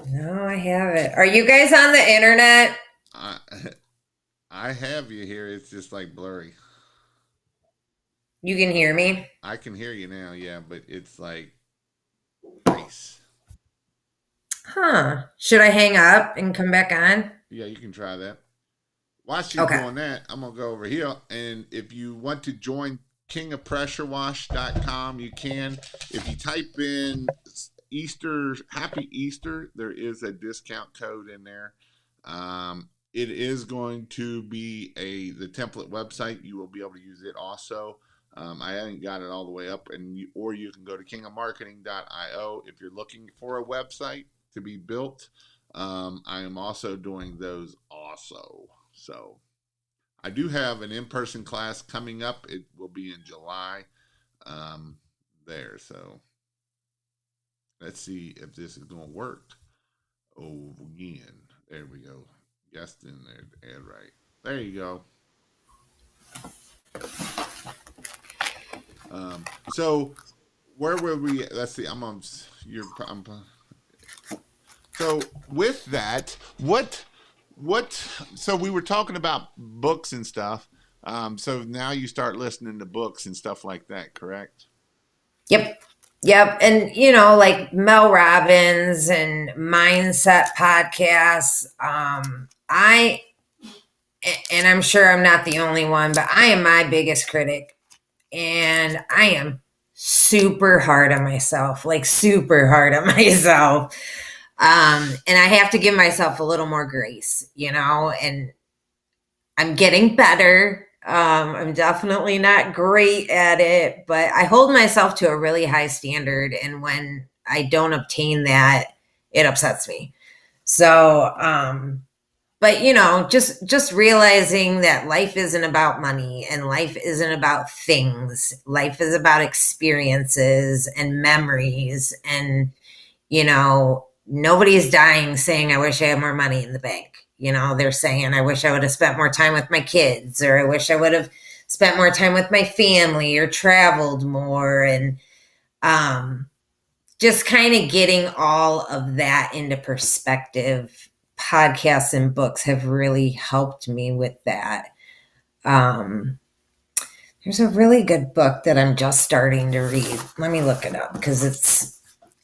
No, I haven't. Are you guys on the internet? I I have you here. It's just like blurry. You can hear me? I can hear you now, yeah, but it's like nice. Huh. Should I hang up and come back on? Yeah, you can try that. While she's Okay. doing that, I'm gonna go over here, and if you want to join kingofpressurewash.com, you can. If you type in Easter, Happy Easter, there is a discount code in there. It is going to be the template website. You will be able to use it also. I haven't got it all the way up, or you can go to kingofmarketing.io if you're looking for a website to be built. I am also doing those also. So I do have an in-person class coming up. It will be in July. There. So let's see if this is going to work. Oh, again. There we go. Guest in there. Add right. There you go. So where were we? Let's see. I'm on. So with that, what? So we were talking about books and stuff. So now you start listening to books and stuff like that, correct? Yep. Yep. And, like Mel Robbins and mindset podcasts. And I'm sure I'm not the only one, but I am my biggest critic. And I am super hard on myself, like super hard on myself. And I have to give myself a little more grace, and I'm getting better. I'm definitely not great at it, but I hold myself to a really high standard. And when I don't obtain that, it upsets me. So, but just realizing that life isn't about money and life isn't about things. Life is about experiences and memories. And nobody's dying saying, I wish I had more money in the bank. They're saying, I wish I would have spent more time with my kids, or I wish I would have spent more time with my family or traveled more. And just kind of getting all of that into perspective. Podcasts and books have really helped me with that. Um, there's a really good book that I'm just starting to read. Let me look it up because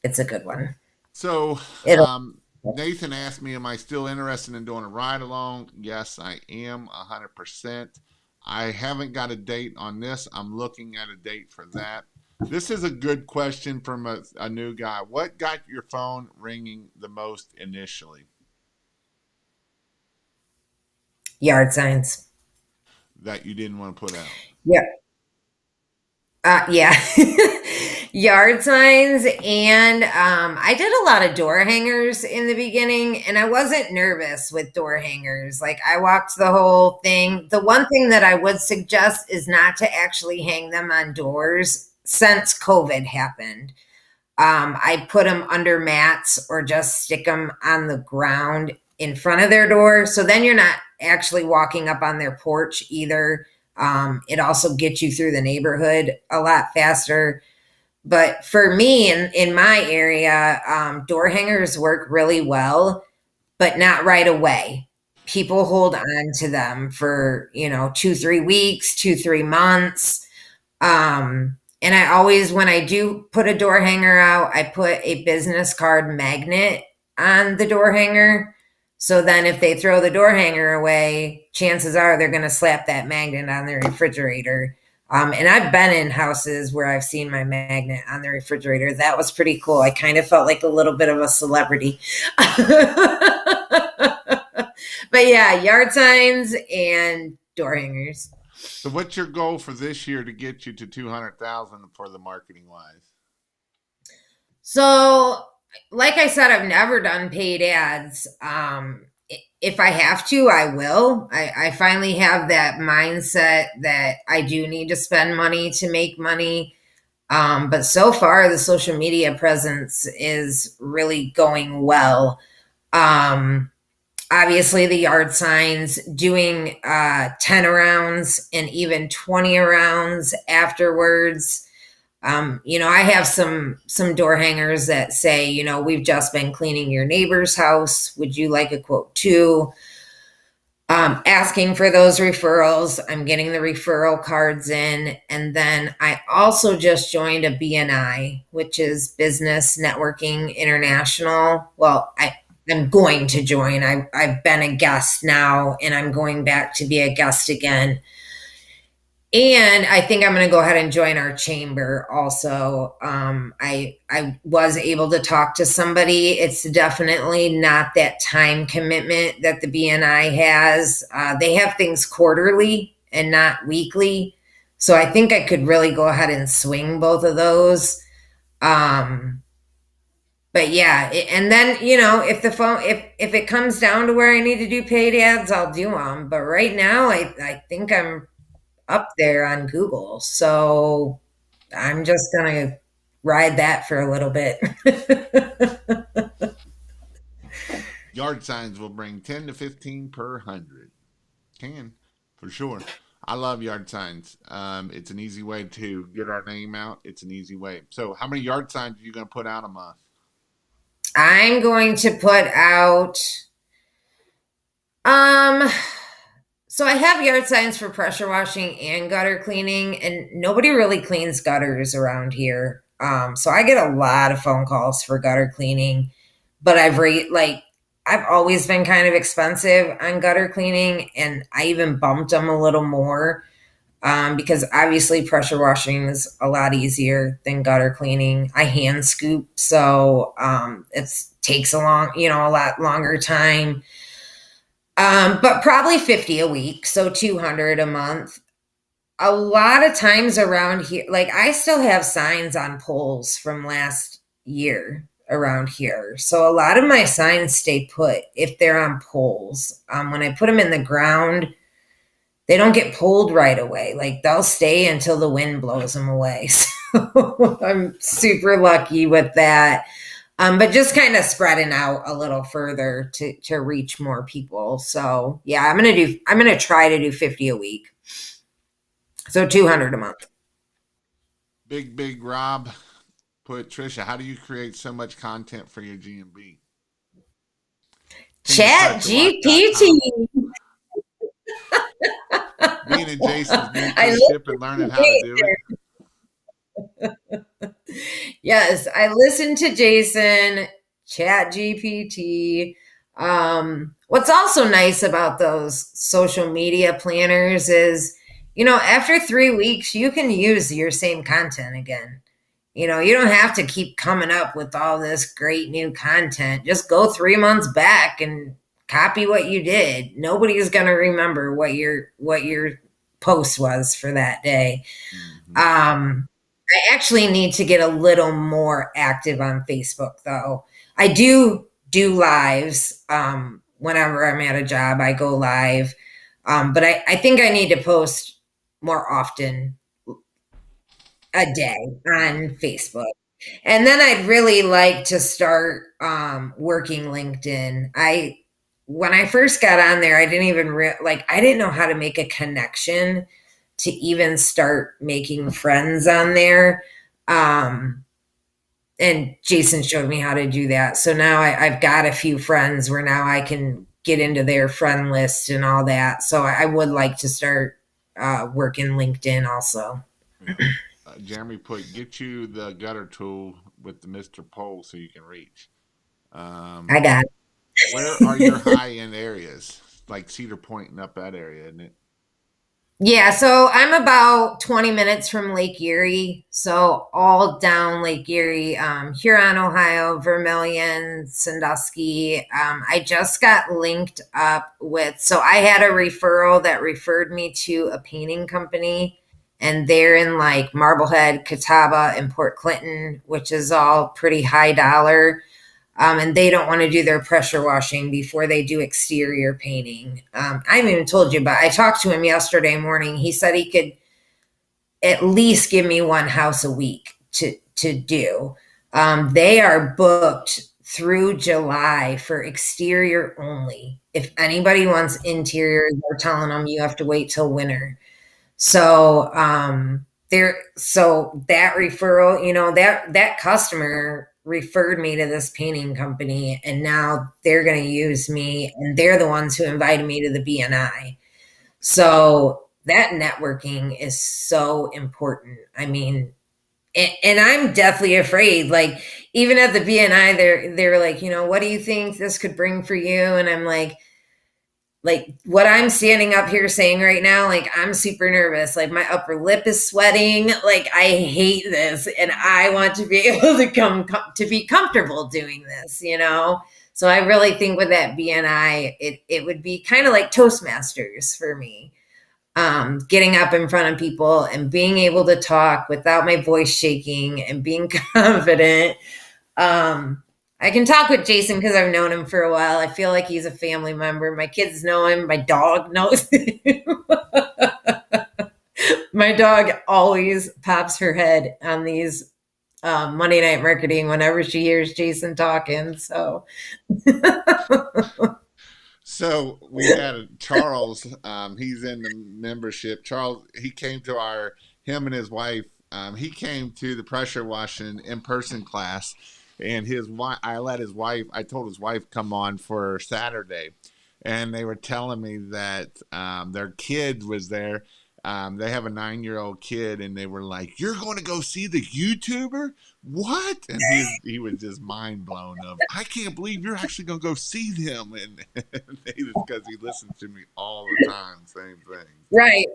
it's a good one. So It'll Nathan asked me, "Am I still interested in doing a ride along?" Yes, I am 100%. I haven't got a date on this. I'm looking at a date for that. This is a good question from a new guy. What got your phone ringing the most initially Yard signs. that you didn't want to put out? Yeah. Yeah. Yard signs. And I did a lot of door hangers in the beginning, and I wasn't nervous with door hangers. Like, I walked the whole thing. The one thing that I would suggest is not to actually hang them on doors since COVID happened. I put them under mats or just stick them on the ground in front of their door. So then you're not actually walking up on their porch either. It also gets you through the neighborhood a lot faster. But for me, in my area, door hangers work really well, but not right away. People hold on to them for, 2, 3 weeks, 2, 3 months. And I always, when I do put a door hanger out, I put a business card magnet on the door hanger. So then if they throw the door hanger away, chances are they're going to slap that magnet on their refrigerator. And I've been in houses where I've seen my magnet on the refrigerator. That was pretty cool. I kind of felt like a little bit of a celebrity. But yeah, yard signs and door hangers. So, what's your goal for this year to get you to 200,000 for the marketing wise? So, like I said, I've never done paid ads. if I have to, I will. I finally have that mindset that I do need to spend money to make money. But so far, the social media presence is really going well. Um, Obviously, the yard signs, doing 10 rounds and even 20 rounds afterwards. I have some door hangers that say, we've just been cleaning your neighbor's house. Would you like a quote too? Asking for those referrals. I'm getting the referral cards in. And then I also just joined a BNI, which is Business Networking International. Well, I'm going to join. I've been a guest now, and I'm going back to be a guest again. And I think I'm going to go ahead and join our chamber also. I was able to talk to somebody. It's definitely not that time commitment that the BNI has. They have things quarterly and not weekly, so I think I could really go ahead and swing both of those. Um, but yeah, and then if the phone if it comes down to where I need to do paid ads, I'll do them. But right now, I think I'm up there on Google. So I'm just going to ride that for a little bit. Yard signs will bring 10 to 15 per hundred. Can, for sure. I love yard signs. It's an easy way to get our name out. It's an easy way. So, how many yard signs are you going to put out a month? I'm going to put out, um, so I have yard signs for pressure washing and gutter cleaning, and nobody really cleans gutters around here. So I get a lot of phone calls for gutter cleaning, but I've always been kind of expensive on gutter cleaning, and I even bumped them a little more, because obviously pressure washing is a lot easier than gutter cleaning. I hand scoop, so it takes a lot longer time. But probably 50 a week, so 200 a month. A lot of times around here, like I still have signs on poles from last year around here. So a lot of my signs stay put if they're on poles. When I put them in the ground, they don't get pulled right away. Like they'll stay until the wind blows them away. So I'm super lucky with that. But just kind of spreading out a little further to reach more people. So yeah, I'm gonna try to do 50 a week. So 200 a month. Big Rob put Trisha, how do you create so much content for your GMB? Chat GPT. KingofClutchOfWalk.com. Being in Jason's I mentorship and learning how to do it. Yes, I listened to Jason, Chat GPT. What's also nice about those social media planners is, after 3 weeks, you can use your same content again. You don't have to keep coming up with all this great new content. Just go 3 months back and copy what you did. Nobody's gonna remember what your post was for that day. Mm-hmm. I actually need to get a little more active on Facebook, though. I do lives. Whenever I'm at a job, I go live. But I think I need to post more often a day on Facebook. And then I'd really like to start working LinkedIn. When I first got on there, I didn't even I didn't know how to make a connection to even start making friends on there. And Jason showed me how to do that. So now I've got a few friends where now I can get into their friend list and all that. So I would like to start working LinkedIn also. Yeah. Jeremy put, get you the gutter tool with the Mr. Pole so you can reach. I got Where are your it. high end areas? Like Cedar Point and up that area, isn't it? Yeah, so I'm about 20 minutes from Lake Erie. So all down Lake Erie, Huron, Ohio, Vermilion, Sandusky. I just got linked up so I had a referral that referred me to a painting company, and they're in like Marblehead, Catawba, and Port Clinton, which is all pretty high dollar. And they don't want to do their pressure washing before they do exterior painting. I haven't even told you, but I talked to him yesterday morning. He said he could at least give me one house a week to do. They are booked through July for exterior only. If anybody wants interior, they're telling them you have to wait till winter. So so that referral, that customer referred me to this painting company, and now they're going to use me, and they're the ones who invited me to the BNI. So that networking is so important. I mean, and I'm deathly afraid. Like, even at the BNI, they're like, what do you think this could bring for you? And I'm like what I'm standing up here saying right now, like, I'm super nervous. Like, my upper lip is sweating. Like, I hate this, and I want to be able to to be comfortable doing this. So I really think with that BNI, it would be kind of like Toastmasters for me. Getting up in front of people and being able to talk without my voice shaking and being confident. I can talk with Jason because I've known him for a while. I feel like he's a family member. My kids know him. My dog knows him. My dog always pops her head on these Monday Night Marketing whenever she hears Jason talking. So, So we had Charles. He's in the membership. Charles, he came to him and his wife. He came to the pressure washing in person class, and his wife. I told his wife come on for Saturday, and they were telling me that their kid was there. They have a 9-year-old kid, and they were like, "You're going to go see the YouTuber? What?" And he was just mind blown. I can't believe you're actually going to go see them. And because he listens to me all the time, same thing. right,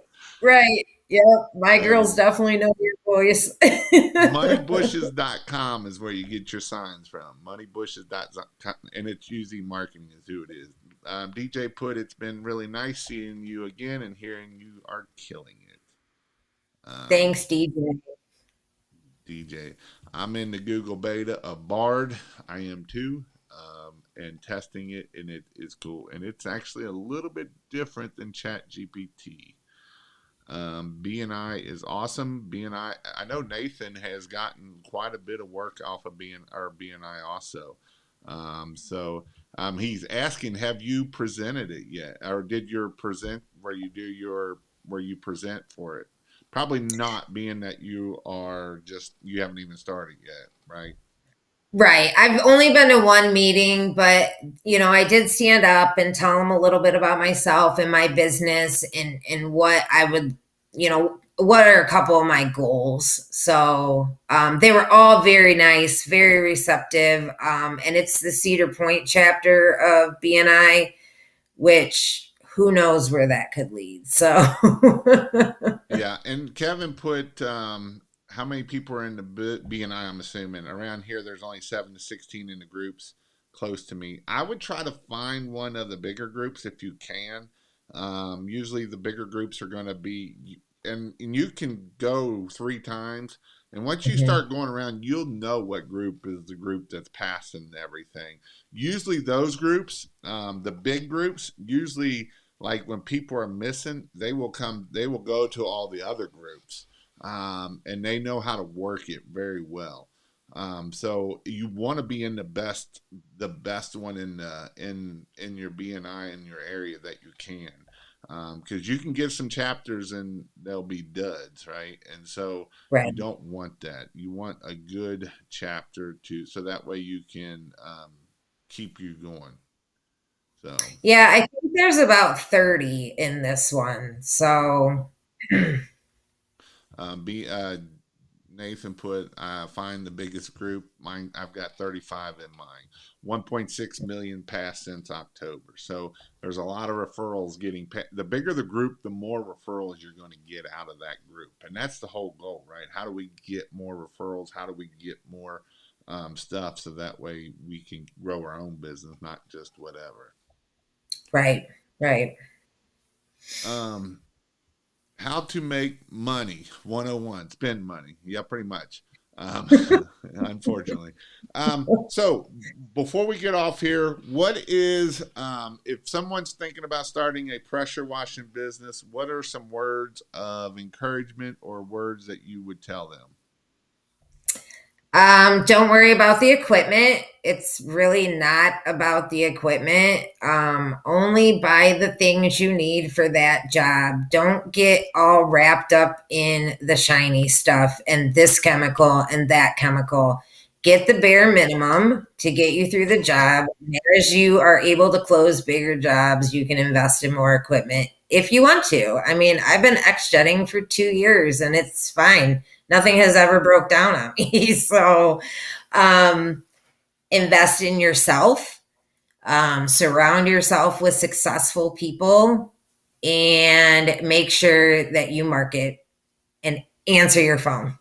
right. Yeah, my girls So definitely know your voice. moneybushes.com is where you get your signs from. Moneybushes.com, and it's usually marketing is who it is. DJ put, it's been really nice seeing you again and hearing you are killing it. Thanks, Um, DJ. DJ, I'm in the Google beta of Bard. I am too, and testing it, and it is cool. And it's actually a little bit different than Chat GPT. BNI is awesome. I know Nathan has gotten quite a bit of work off of BNI also. He's asking, have you presented it yet, or did you present where you present for it? Probably not, being that you haven't even started yet, right? Right. I've only been to one meeting, but I did stand up and tell them a little bit about myself and my business and what I would, what are a couple of my goals. So they were all very nice, very receptive. And it's the Cedar Point chapter of BNI, which who knows where that could lead. So Yeah, and Kevin put how many people are in the BNI? I'm assuming around here there's only 7 to 16 in the groups close to me. I would try to find one of the bigger groups if you can. Usually the bigger groups are going to be, and you can go 3 times. And once you Mhm. start going around, you'll know what group is the group that's passing everything. Usually those groups, the big groups, usually like when people are missing, they will go to all the other groups, and they know how to work it very well. So you want to be in the best one in your BNI in your area that you can, because you can get some chapters and they'll be duds, right? And so you Right. don't want that. You want a good chapter so that way you can keep you going. So Yeah, I think there's about 30 in this one. So, be Nathan put, find the biggest group. Mine, I've got 35 in mine. 1.6 million passed since October. So there's a lot of referrals getting. The bigger the group, the more referrals you're going to get out of that group, and that's the whole goal, right? How do we get more referrals? How do we get more stuff so that way we can grow our own business, not just whatever. right, right. Um, how to make money 101, spend money. Yeah, pretty much. um, unfortunately. So before we get off here, what is, if someone's thinking about starting a pressure washing business, what are some words of encouragement or words that you would tell them? Don't worry about the equipment. It's really not about the equipment. Only buy the things you need for that job. Don't get all wrapped up in the shiny stuff and this chemical and that chemical. Get the bare minimum to get you through the job. And as you are able to close bigger jobs, you can invest in more equipment if you want to. I mean, I've been X-jetting for 2 years and it's fine. Nothing has ever broke down on me. So um, invest in yourself, surround yourself with successful people, and make sure that you market and answer your phone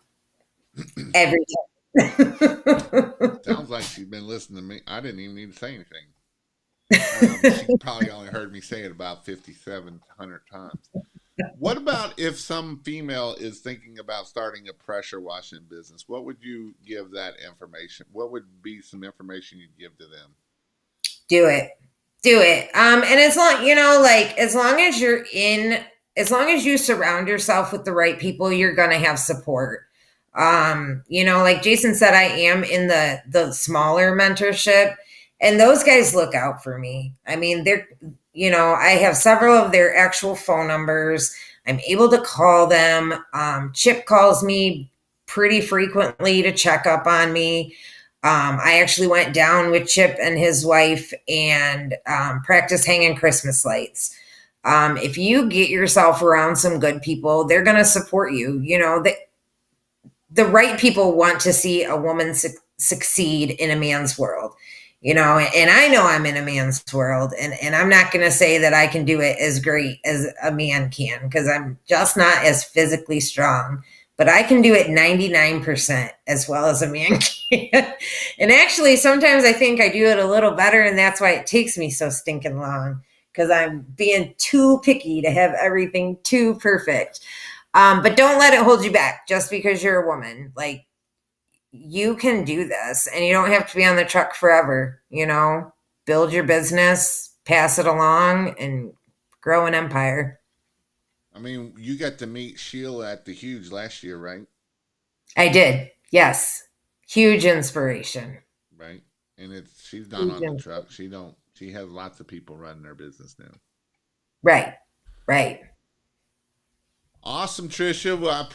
every day. Sounds like she's been listening to me. I didn't even need to say anything. She probably only heard me say it about 5,700 times. What about if some female is thinking about starting a pressure washing business? What would you give that information? What would be some information you'd give to them? Do it. Do it. And as long, like as long as you surround yourself with the right people, you're gonna have support. Like Jason said, I am in the smaller mentorship, and those guys look out for me. I mean, I have several of their actual phone numbers. I'm able to call them. Chip calls me pretty frequently to check up on me. I actually went down with Chip and his wife and practiced hanging Christmas lights. If you get yourself around some good people, they're going to support you. The right people want to see a woman succeed in a man's world, and I know I'm in a man's world, and I'm not going to say that I can do it as great as a man can because I'm just not as physically strong, but I can do it 99% as well as a man can. And actually, sometimes I think I do it a little better, and that's why it takes me so stinking long because I'm being too picky to have everything too perfect. But don't let it hold you back just because you're a woman. Like, you can do this and you don't have to be on the truck forever, build your business, pass it along, and grow an empire. I mean, you got to meet Sheila at the Huge last year, right? I did. Yes. Huge inspiration. Right. And it's she's not Huge on the in- truck. She has lots of people running their business now. right. Right. Awesome, Trisha. Well, I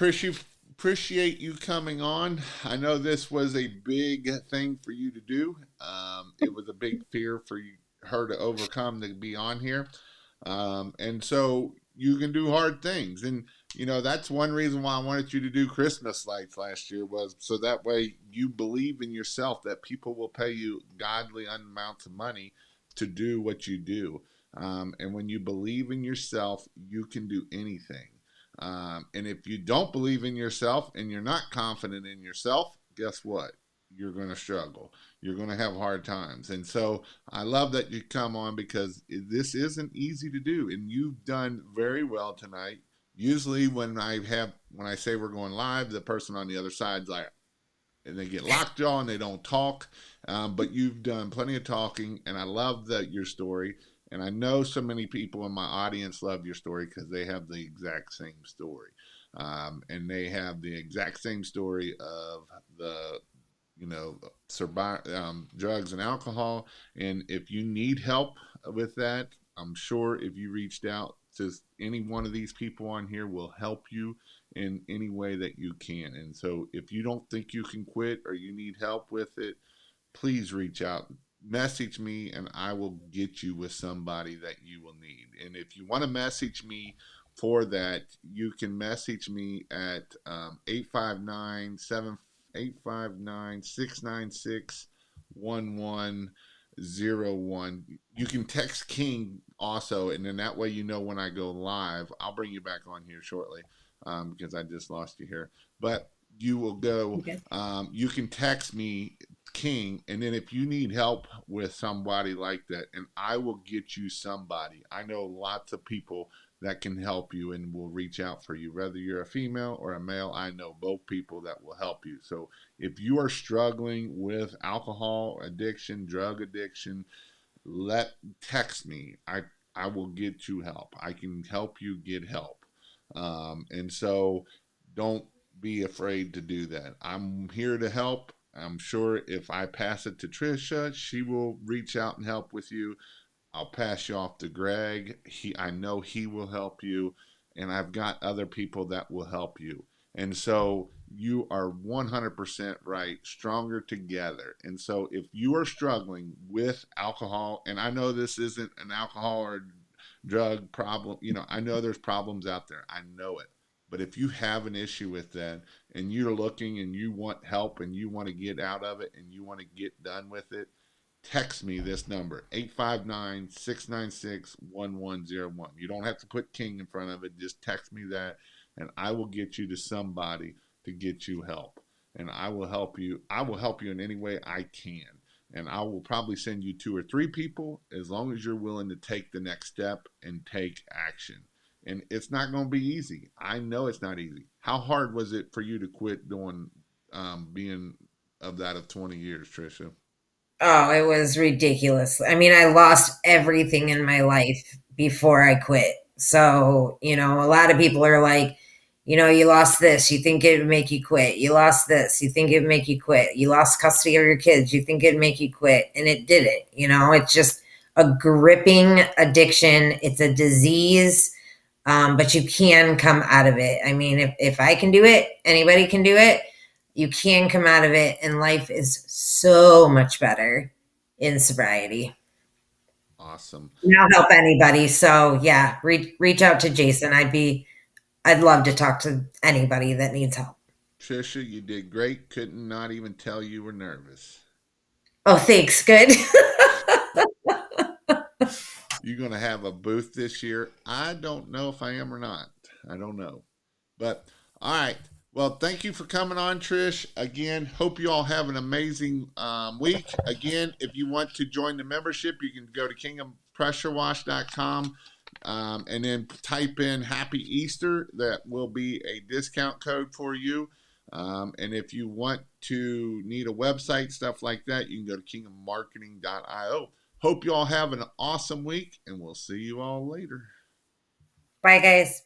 appreciate you coming on. I know this was a big thing for you to do. It was a big fear for her to overcome to be on here, and so you can do hard things. And that's one reason why I wanted you to do Christmas lights last year was so that way you believe in yourself that people will pay you godly amounts of money to do what you do. And when you believe in yourself, you can do anything. And if you don't believe in yourself and you're not confident in yourself, guess what? You're going to struggle. You're going to have hard times. And so I love that you come on because this isn't easy to do. And you've done very well tonight. Usually when I say we're going live, the person on the other side's like, and they get lockjaw and they don't talk. But you've done plenty of talking, and I love your story. And I know so many people in my audience love your story because they have the exact same story. And they have the exact same story of the, drugs and alcohol. And if you need help with that, I'm sure if you reached out to any one of these people on here will help you in any way that you can. And so if you don't think you can quit or you need help with it, please reach out, message me, and I will get you with somebody that you will need. And if you want to message me for that, you can message me at 859 You can text King also, and then that way when I go live. I'll bring you back on here shortly because I just lost you here. But you will go, Okay. you can text me King, and then if you need help with somebody like that, and I will get you somebody. I know lots of people that can help you and will reach out for you. Whether you're a female or a male, I know both people that will help you. So if you are struggling with alcohol addiction, drug addiction, let text me. I will get you help. I can help you get help. And so don't be afraid to do that. I'm here to help. I'm sure if I pass it to Trisha, she will reach out and help with you. I'll pass you off to Greg. I know he will help you, and I've got other people that will help you. And so you are 100% right, stronger together. And so if you are struggling with alcohol, and I know this isn't an alcohol or drug problem, I know there's problems out there. I know it. But if you have an issue with that and you're looking and you want help and you want to get out of it and you want to get done with it, text me this number 859-696-1101. You don't have to put King in front of it. Just text me that and I will get you to somebody to get you help. And I will help you. I will help you in any way I can. And I will probably send you 2 or 3 people as long as you're willing to take the next step and take action. And it's not going to be easy. I know it's not easy. How hard was it for you to quit doing being of that of 20 years, Trisha? Oh, it was ridiculous. I mean, I lost everything in my life before I quit. So, a lot of people are like, you lost this, you think it would make you quit. You lost this, you think it would make you quit. You lost custody of your kids, you think it'd make you quit. And it didn't. It's just a gripping addiction. It's a disease, but you can come out of it. I mean, if I can do it, anybody can do it. You can come out of it, and life is so much better in sobriety. Awesome. And I'll help anybody. So yeah, reach out to Jason. I'd love to talk to anybody that needs help. Trisha, you did great. Couldn't not even tell you were nervous. Oh, thanks. Good. You're going to have a booth this year. I don't know if I am or not. I don't know. But all right. Well, thank you for coming on, Trish. Again, hope you all have an amazing week. Again, if you want to join the membership, you can go to kingdompressurewash.com and then type in Happy Easter. That will be a discount code for you. And if you want to need a website, stuff like that, you can go to kingdommarketing.io. Hope you all have an awesome week, and we'll see you all later. Bye, guys.